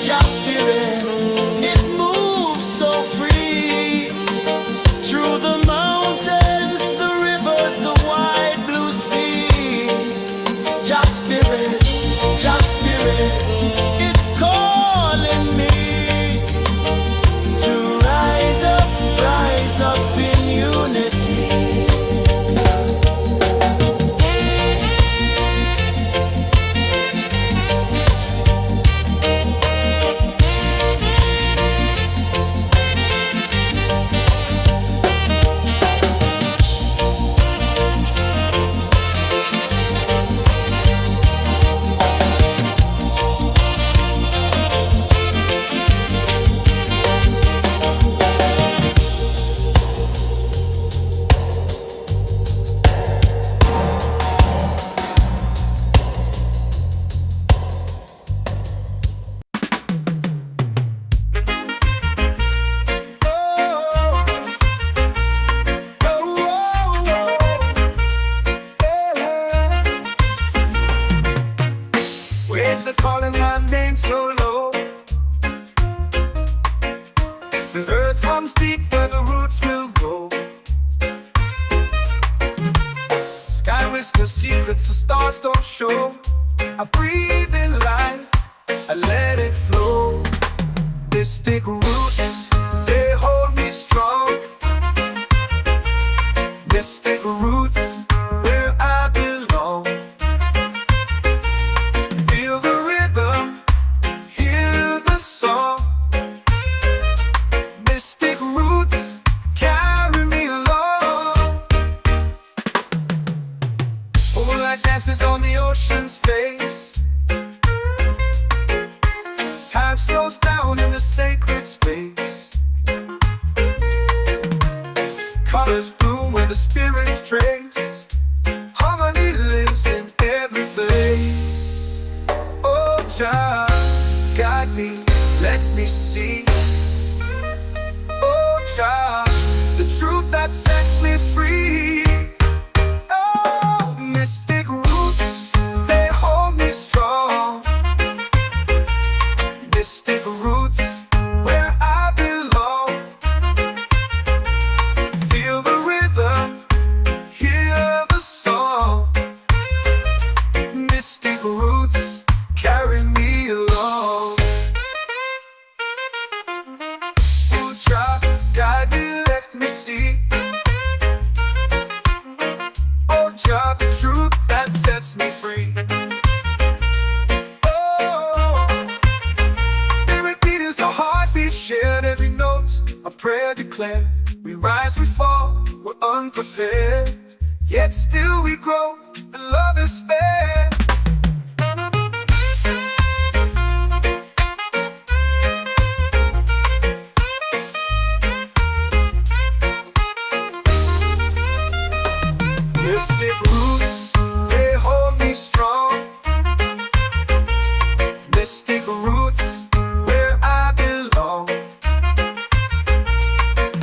Just spirit, it moves so free. Through the mountains, the rivers, the wide blue sea. Just spirit, it's calling me to rise up in unity. Waves are calling my name so low. The earth hums deep where the roots will go. Sky whispers secrets the stars don't show. I breathe in life, I let it flow. Mystic roots, they hold me strong. Mystic roots, where I belong. Feel the rhythm, hear the song. Mystic roots, carry me along. Moonlight dances on the ocean's face. Time slows down in the sacred space. Colors bloom where the spirits trace. Harmony lives in every face. Oh, Jah, guide me, let me see. Oh, Jah, the truth that sets me free. Oh, mystic roots, they hold me strong. Mystic roots, where I belong. Feel the rhythm, hear the song. Mystic roots, carry me along. Oh, Jah, guide me, let me see. Oh, Jah, the truth that sets me free. Oh, spirit beat is a heartbeat shared, every note a prayer declared. We rise, we fall, we're unprepared, yet still we grow, and love is spared. Mystic roots, they hold me strong. Mystic roots, where I belong.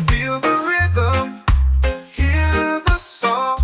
Feel the rhythm, hear the song.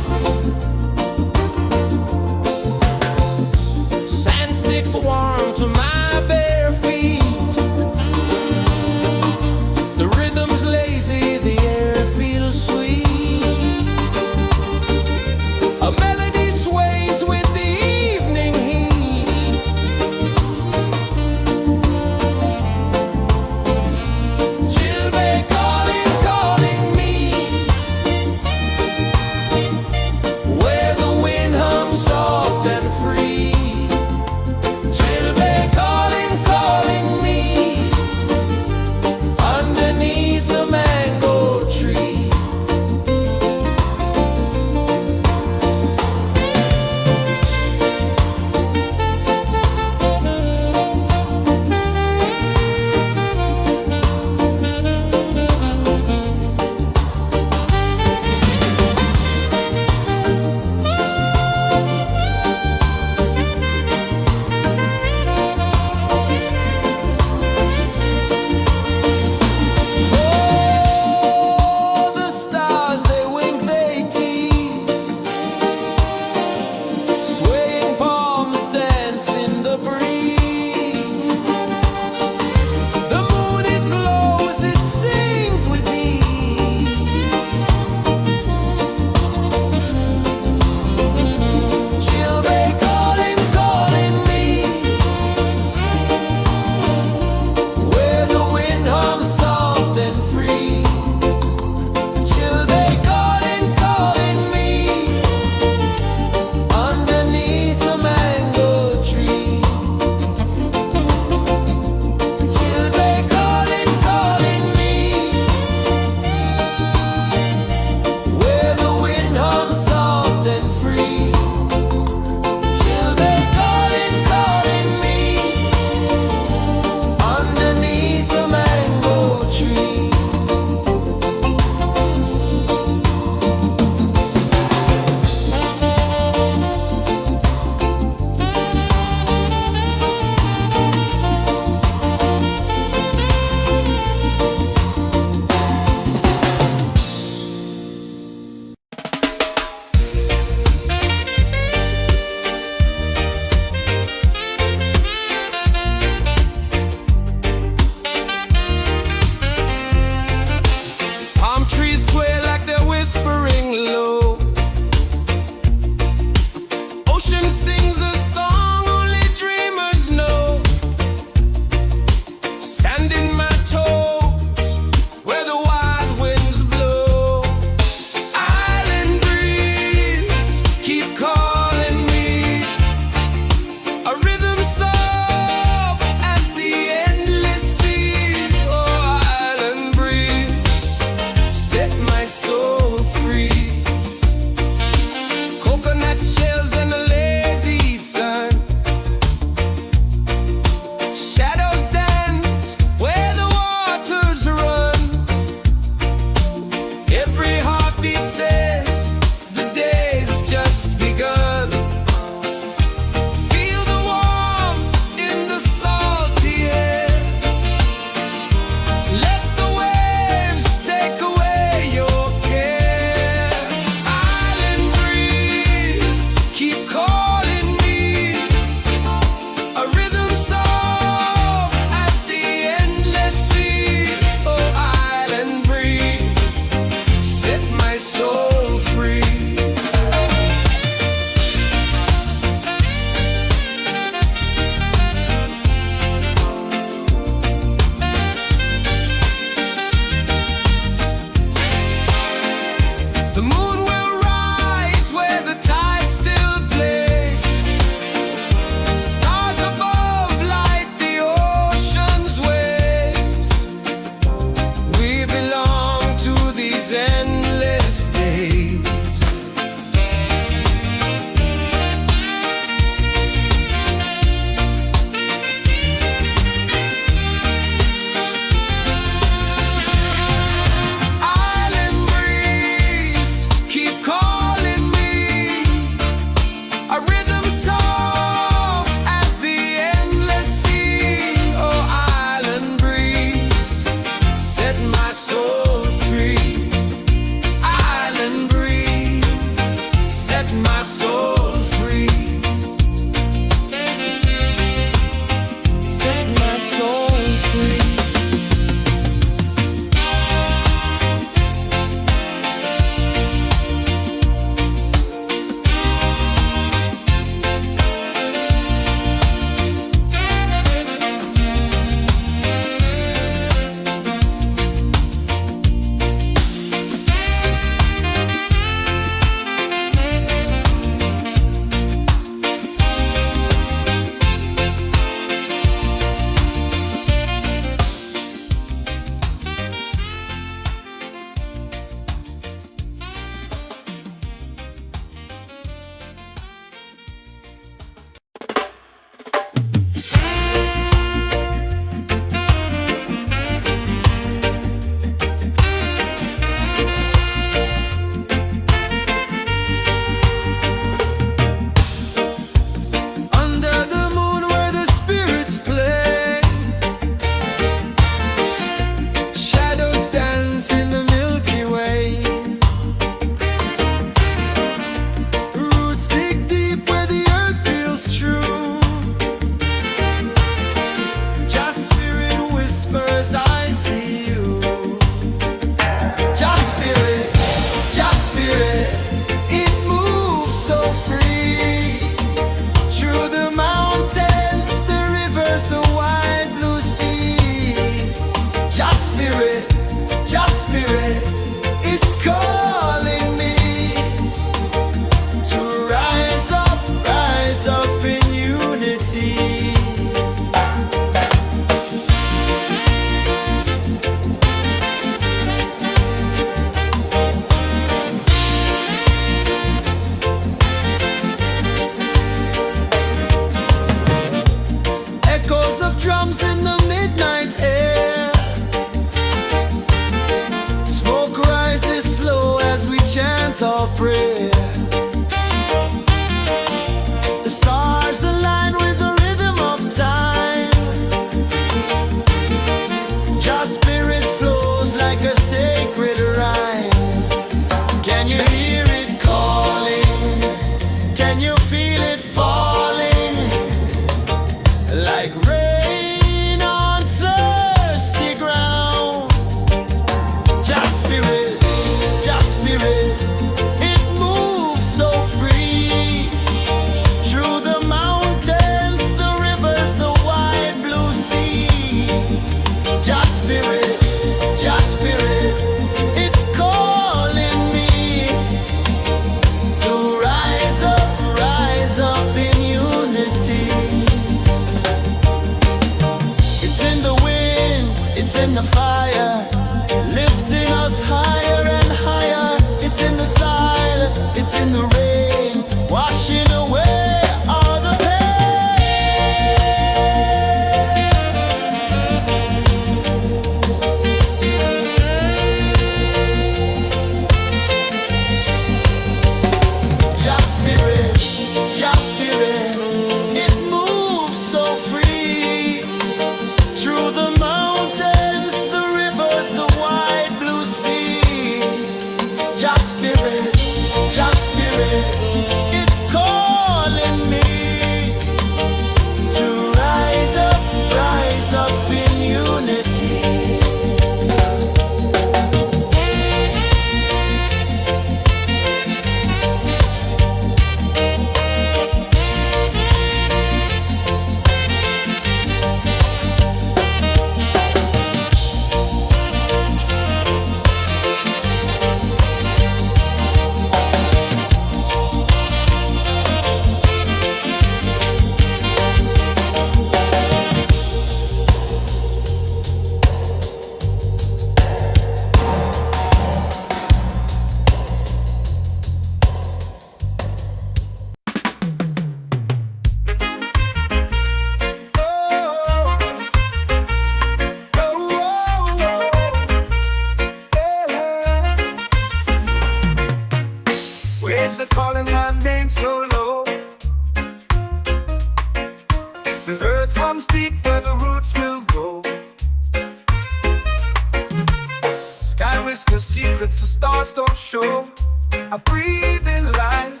whisper secrets the stars don't show. I breathe in life,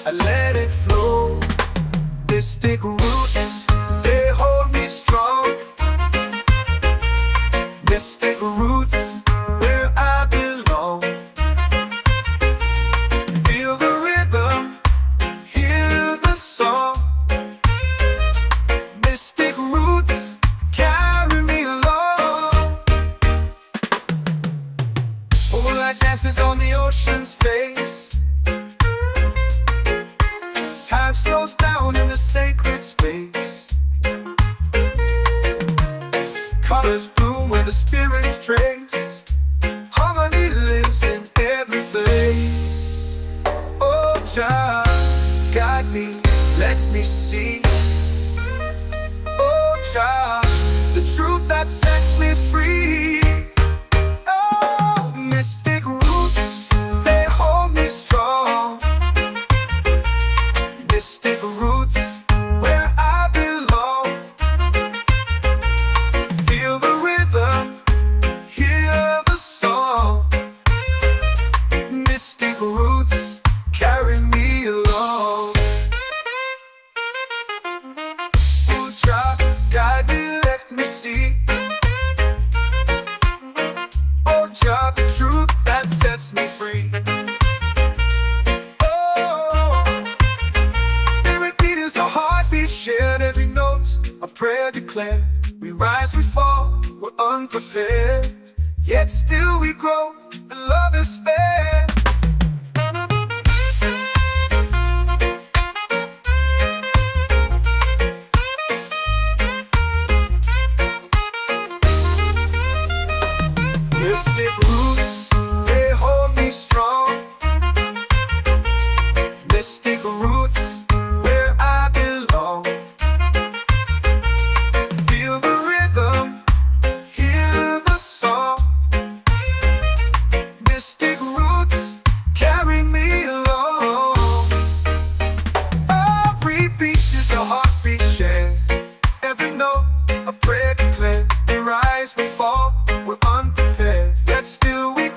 I let it flow. Mystic roots, they hold me strong. Mystic roots, where I belong. Feel the rhythm, hear the song. Mystic roots, carry me along. Moonlight dances on the ocean's face. Time slows down in the sacred space. Colors bloom where the spirits trace. Harmony lives in every place. Oh, child, guide me, let me see. Oh, child, the truth that sets me free. Oh, mystic roots, they hold me strong. Mystic roots, where I belong. Feel the rhythm, hear the song. Mystic roots, carry me along. Oh, child, guide me, let me see. Oh, child, the truth that sets me free. Oh, every beat is a heartbeat shared, every note a prayer declared. We rise, we fall, we're unprepared, yet still we grow, and love is spared. Mystic roots, they hold me strong. Mystic roots, where I belong. Feel the rhythm, hear the song. Mystic roots, carry me along. Every beat is a heartbeat shared, every note a prayer declared. We rise, we fall, we're unprepared, yet still we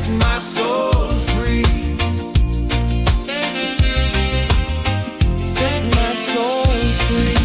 set my soul free. Set my soul free.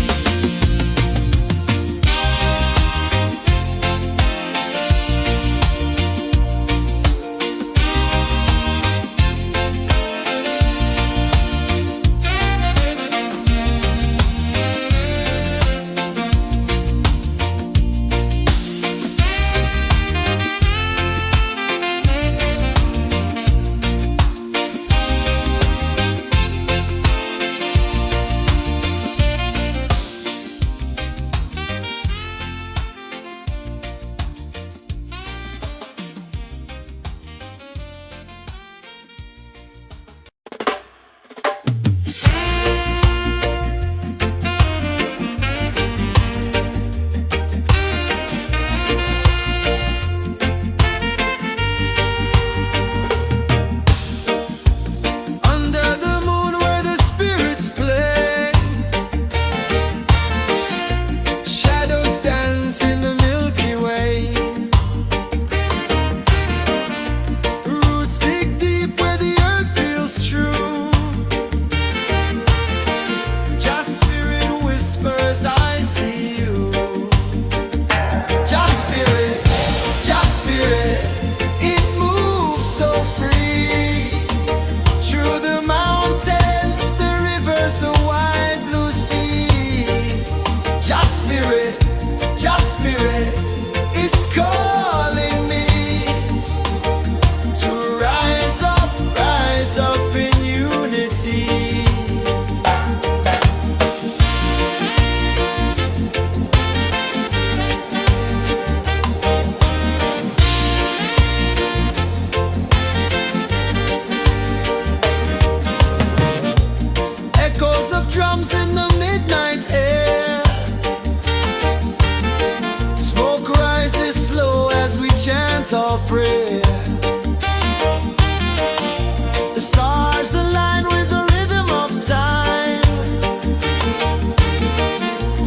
Drums in the midnight air. Smoke rises slow as we chant our prayer. The stars align with the rhythm of time.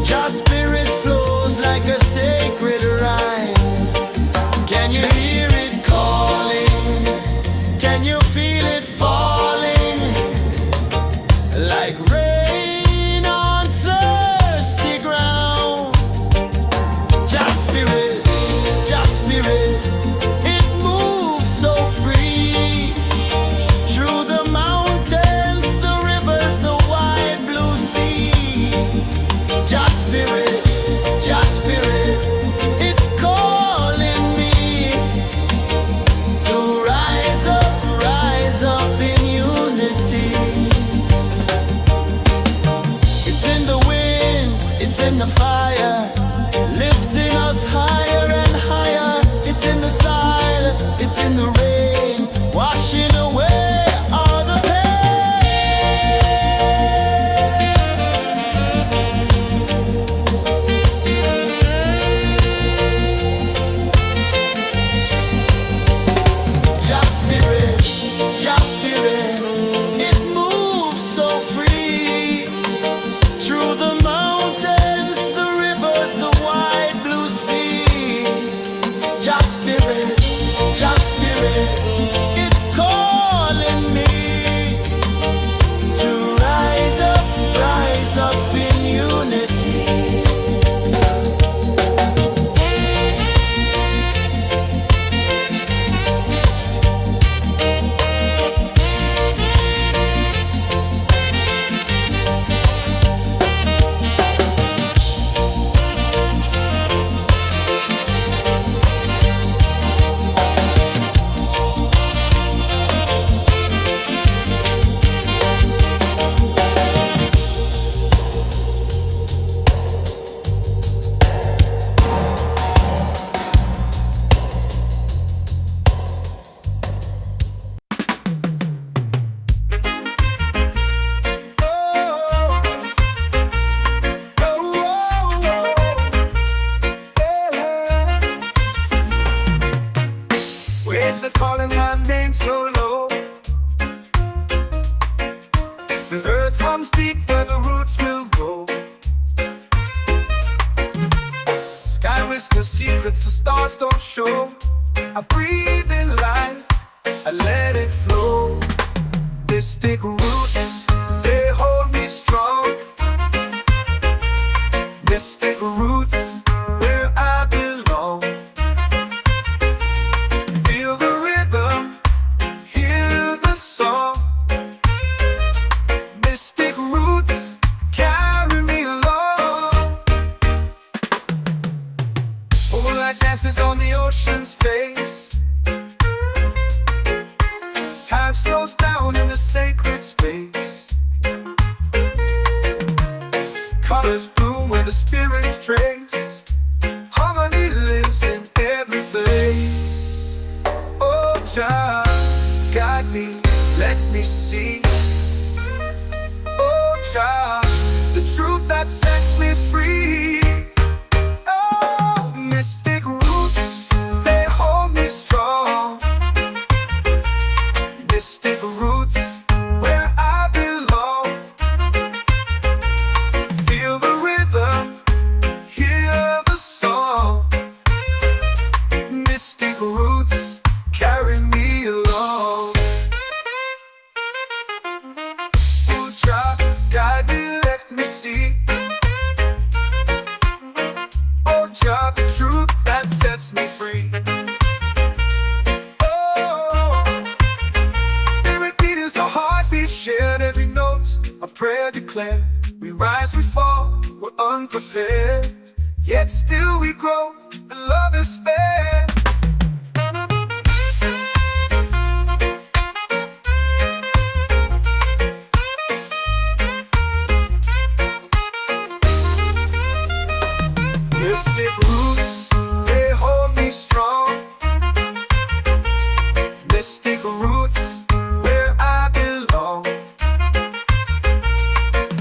Just spirit flows like a sacred rhyme. Can you hear it calling? Can you feel it falling? Like rain the fire, lifting us higher and higher. It's in the silence, it's in the rain, washing away all the Just spirit, it moves so free through the mountains, the rivers, the wide blue sea. Just spirit, it's calling me to rise up in unity. Waves are calling my name so low. The earth hums deep where the roots will grow. Sky whispers secrets the stars don't show. I breathe in life, me, let me see. Oh child, the truth that sets me free. Oh, mystic roots, they hold me strong. Mystic roots, where I belong. Feel the rhythm, hear the song. Mystic roots carry me along. Oh, child, guide me, let me see. Oh, child, the truth that sets me free. Oh, spirit beat is a heartbeat, shared every note, a prayer declared. We rise, we fall, we're unprepared, yet still we grow, and love is spared. Mystic roots, they hold me strong. Mystic roots, where I belong.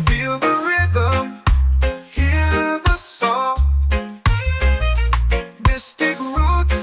Feel the rhythm, hear the song. Mystic roots,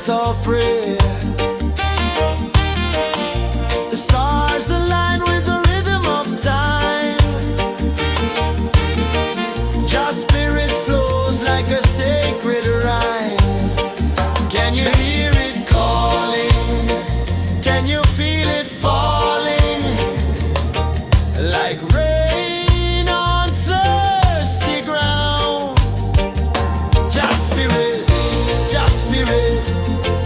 chant or pray. The stars align with the rhythm of time. Your spirit flows like a sacred rhyme. Can you hear it calling? Can you feel it falling? Like rain on thirsty ground. Just spirit,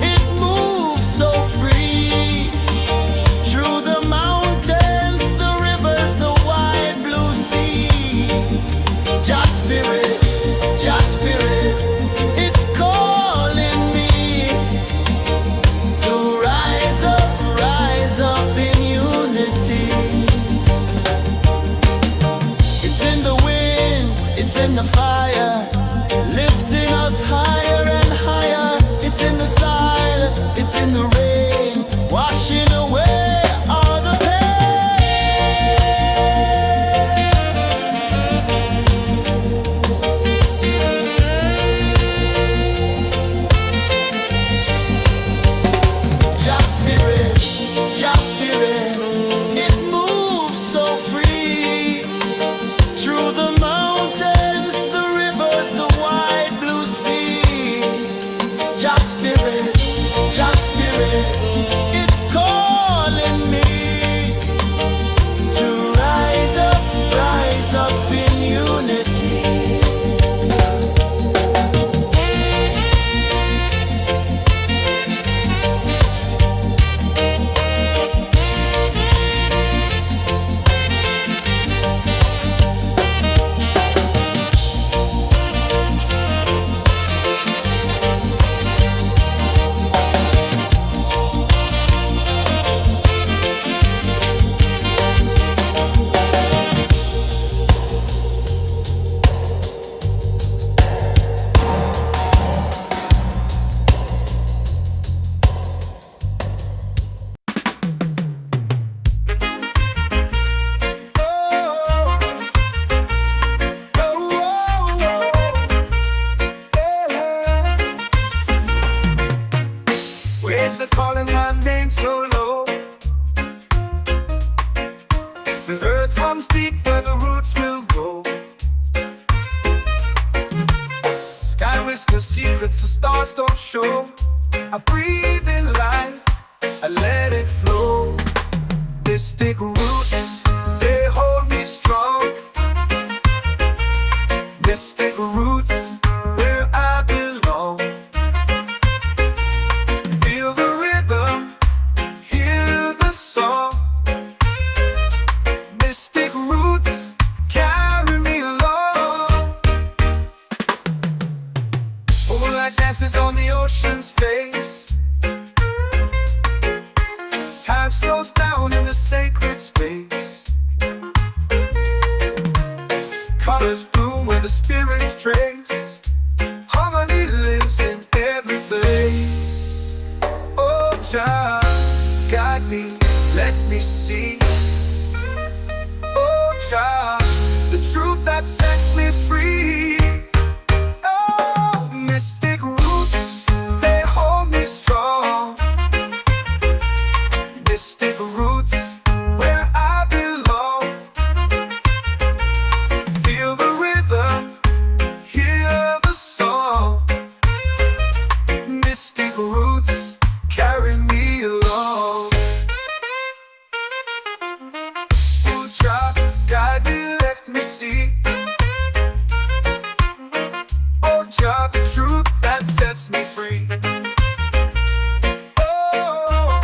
it moves so free. Through the mountains, the rivers, the wide blue sea. Just spirit, it's calling me to rise up in unity. It's in the wind, it's in the fire, lifting us higher and higher. It's in the silence, it's in the rain, washing away all the Just spirit, it moves so free. Through the mountains, the rivers, the wide blue sea. Just spirit, it's calling me to rise up in unity. Waves are calling my name so low. The earth hums deep where the roots will go. Sky whispers secrets the stars don't show. I breathe in life, I let it flow. Mystic roots, they hold me strong. Mystic roots, where I belong. Feel the rhythm, hear the song. Mystic roots, carry me along. Moonlight dances on the ocean's face. Time slows down in the sacred space. Colors bloom where the spirits trace. Harmony lives in every face. Oh, child, guide me, let me see. Oh, child, the truth that sets me free. Oh, mystic roots, they hold me strong. Mystic roots, where I belong. Feel the rhythm, hear the song. Mystic roots, carry me along. Oh, child, guide me, let me see. Oh, child, the truth that sets me free. Oh,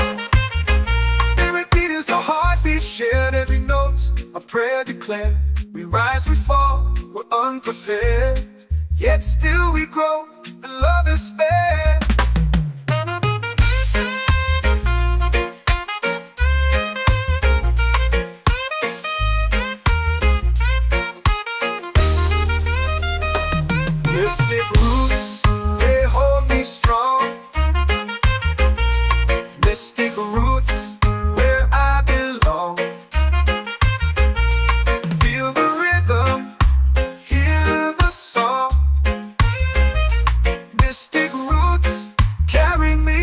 spirit beat is a heartbeat shared, every note a prayer declared. We rise, we fall, we're unprepared, yet still we grow, and love is spared. Mystic roots, they hold me strong. Mystic roots, where I belong. Feel the rhythm, hear the song. Mystic roots, carry me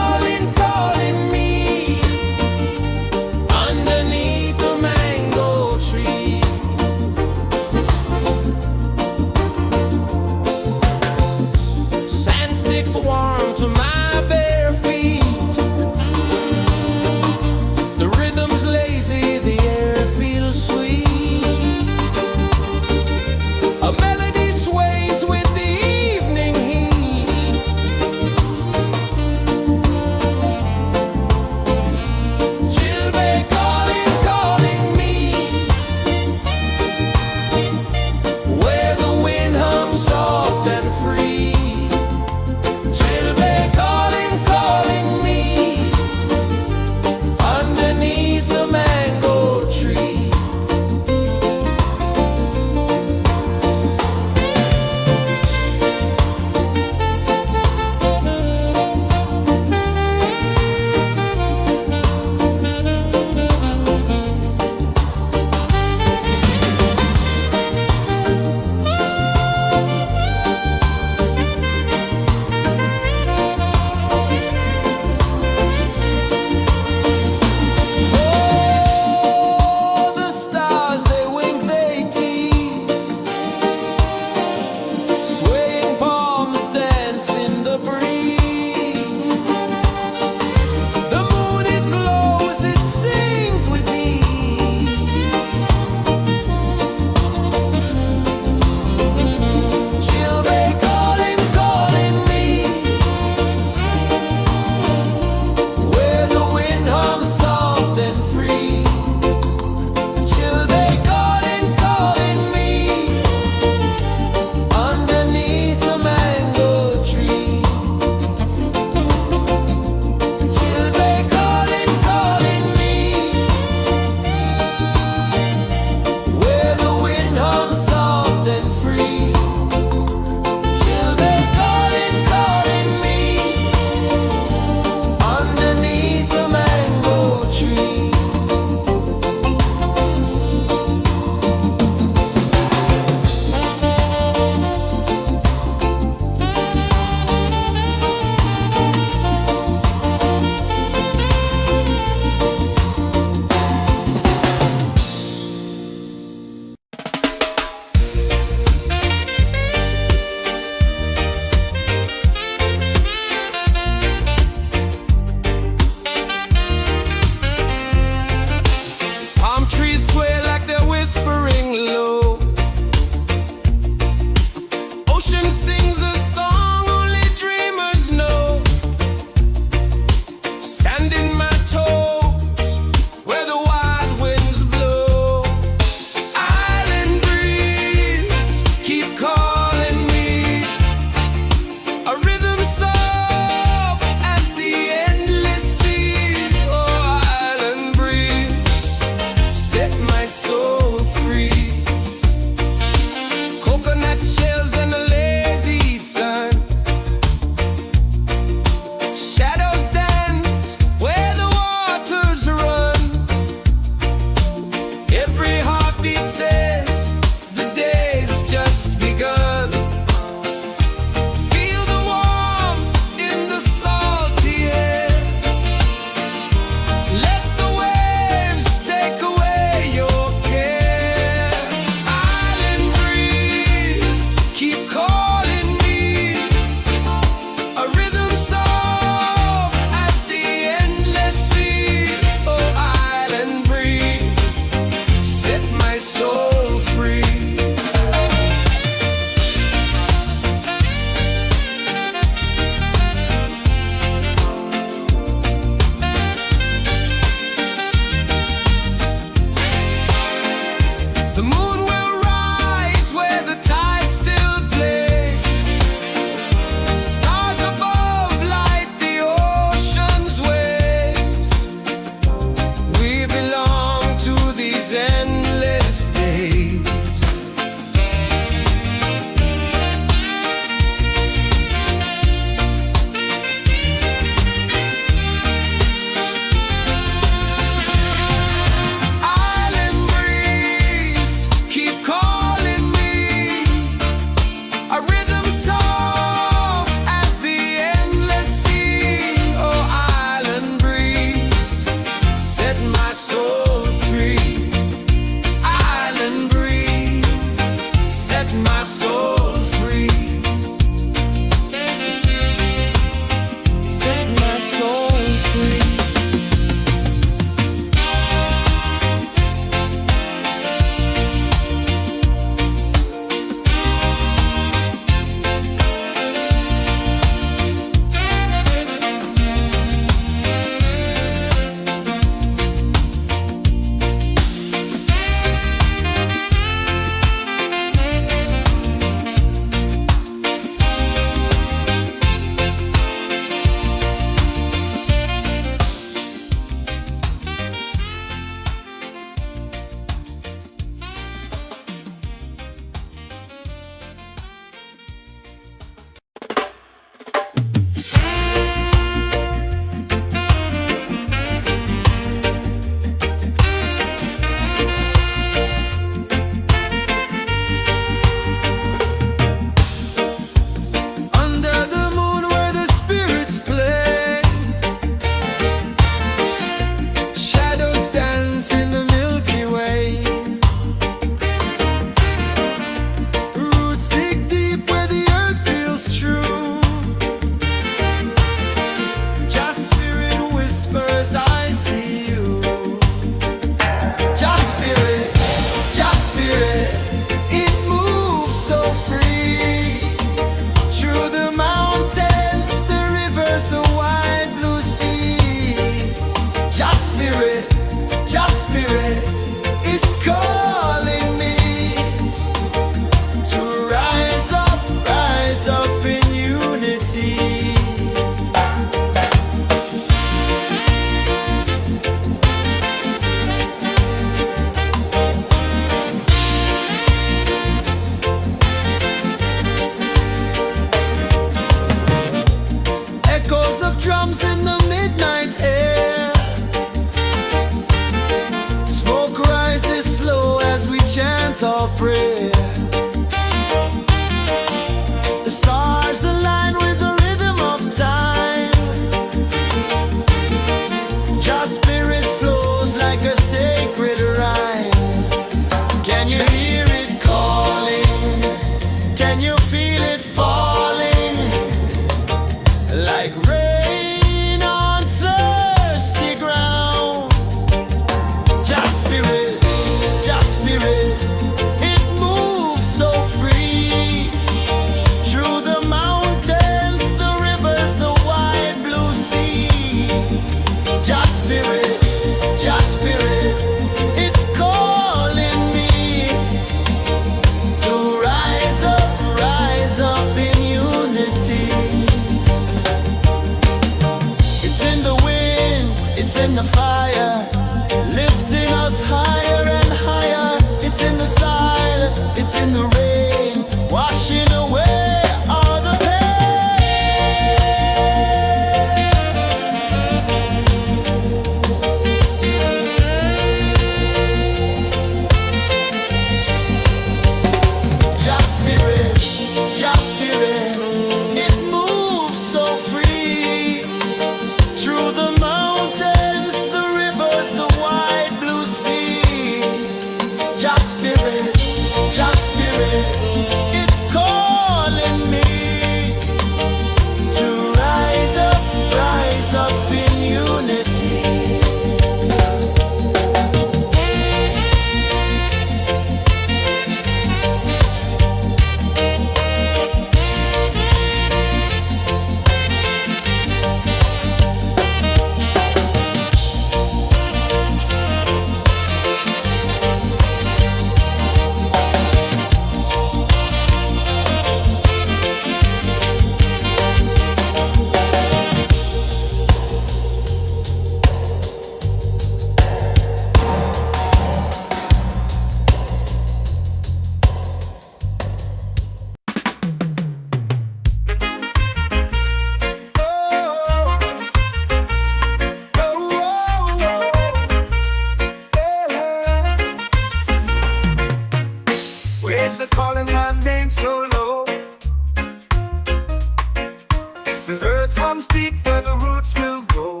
comes deep where the roots will grow.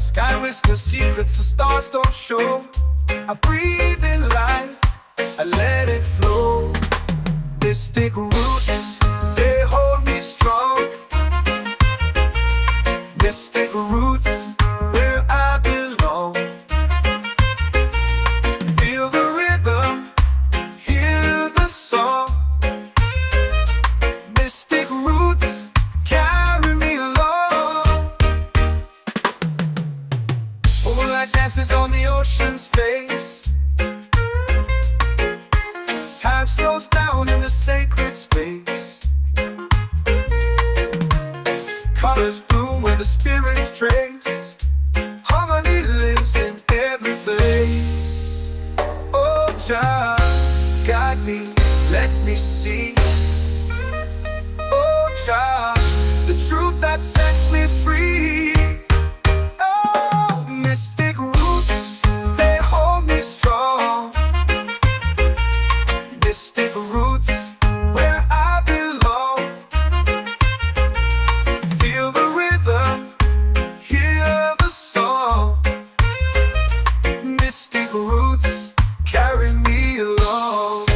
Sky whispers secrets the stars don't show. I breathe in life, I let it flow. Mystic roots, they hold me strong. Mystic roots, where I belong. Feel the rhythm, hear the song. Mystic roots, carry me along. Moonlight dances on the ocean's face. Time slows down in the sacred space. Colors bloom where the spirits trace. Harmony lives in every place. Oh, child, guide me, let me see. Oh, child, the truth that sets me free. Oh, mystic roots, they hold me strong. Mystic roots, where I belong. Feel the rhythm, hear the song. Mystic roots, carry me along.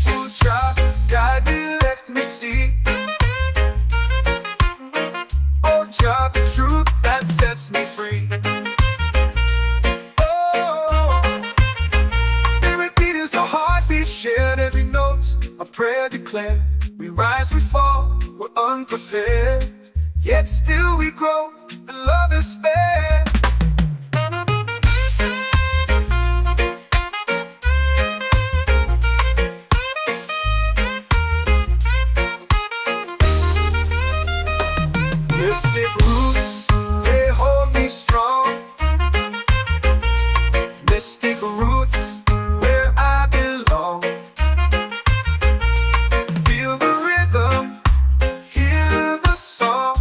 Oh, child, guide me, let me see. Oh, child, the truth that sets me free. Shared every note, a prayer declared. We rise, we fall, we're unprepared. Yet still we grow, and love is spared. Mystic roots, they hold me strong. Mystic roots, where I belong. Feel the rhythm, hear the song.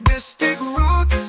Mystic roots,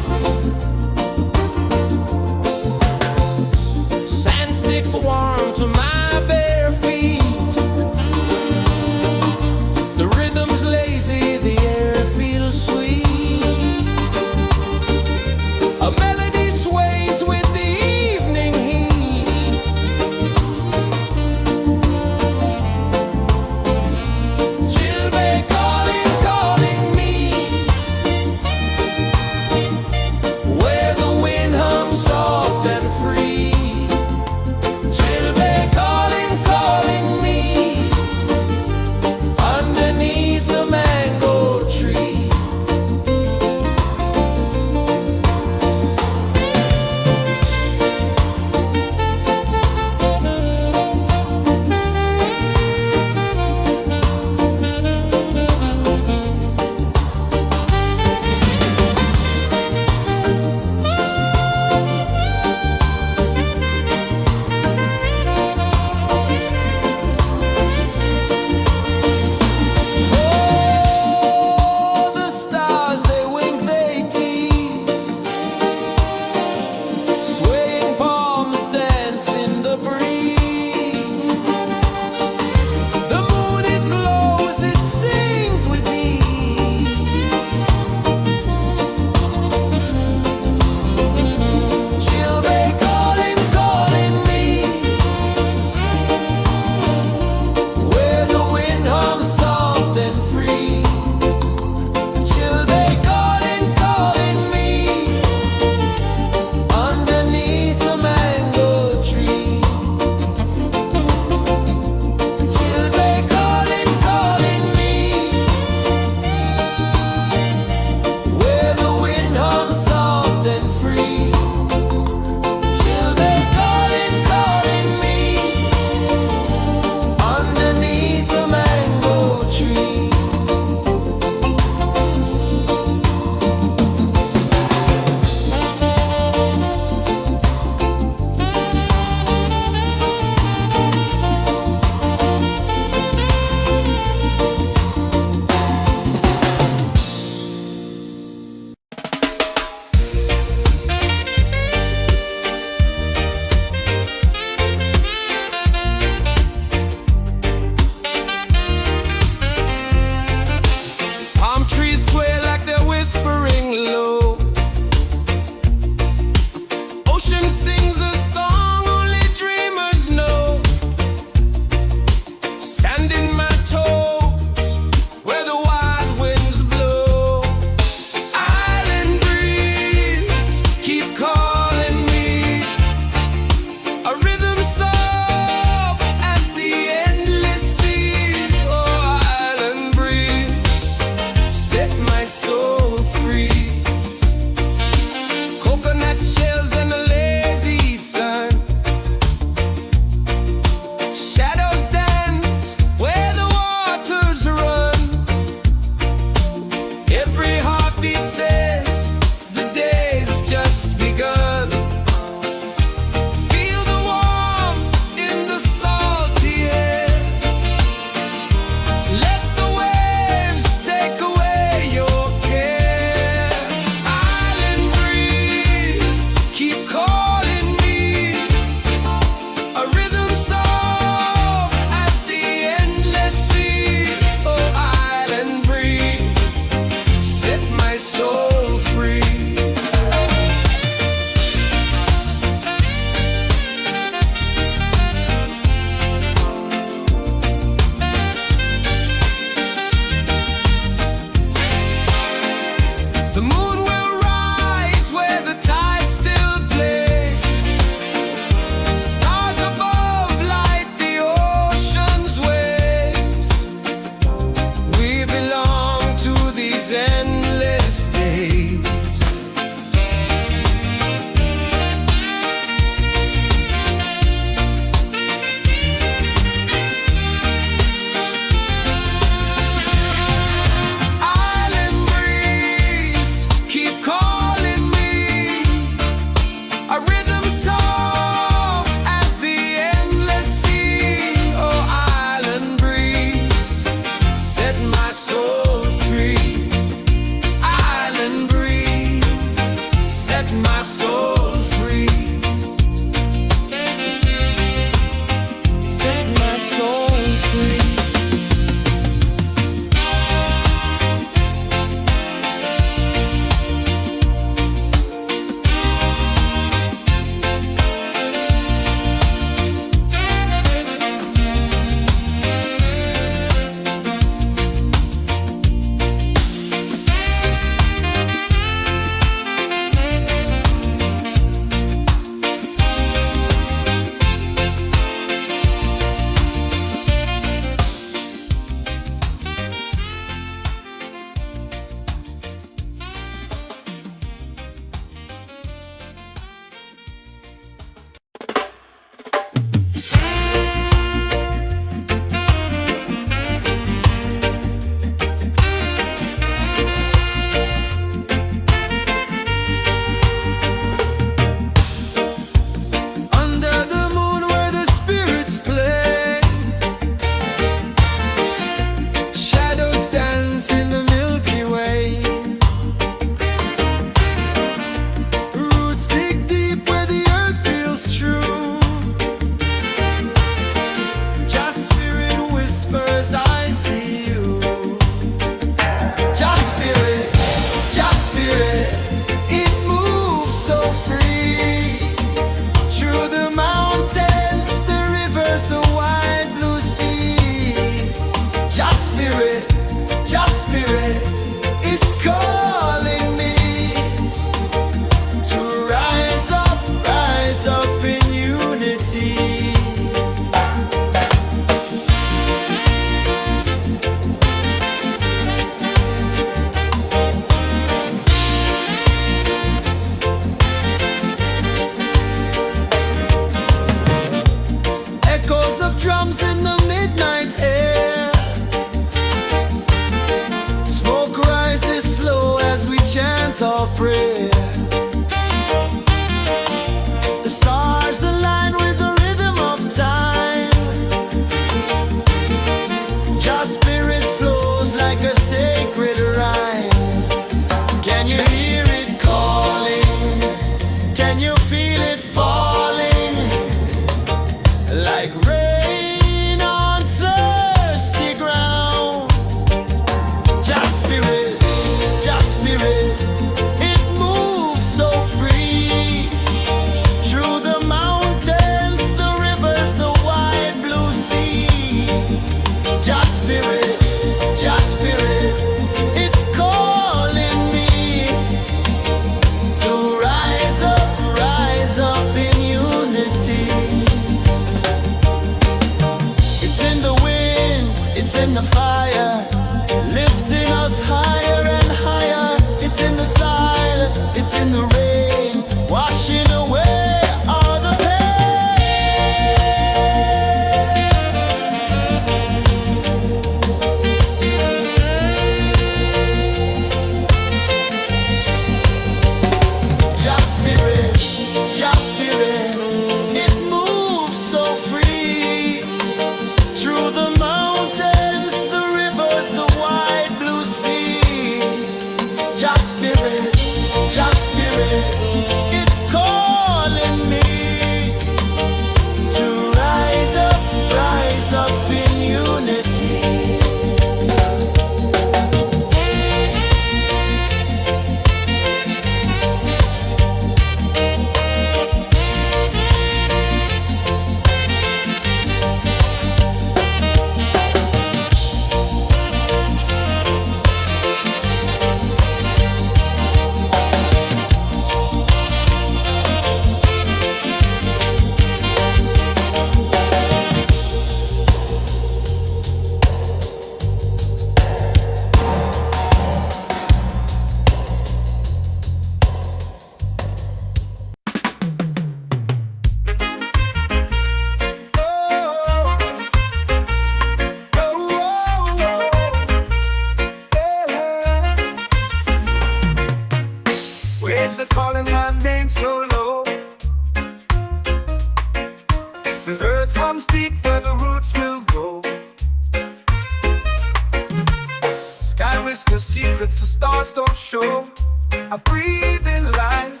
whisper secrets the stars don't show. I breathe in life,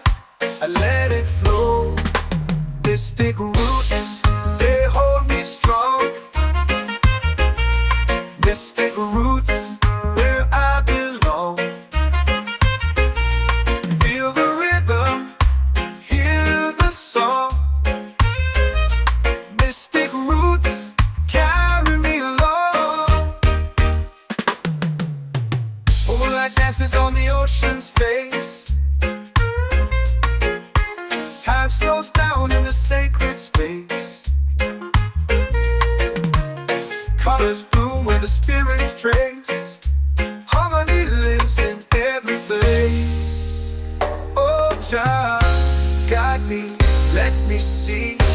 I let it flow. Mystic roots, they hold me strong. Mystic roots, where I belong. Feel the rhythm, hear the song. Mystic roots carry me along. Moonlight dances on the ocean's face. Time slows down in the sacred space. Colors bloom where the spirits trace. Harmony lives in every face. Oh, child, guide me, let me see.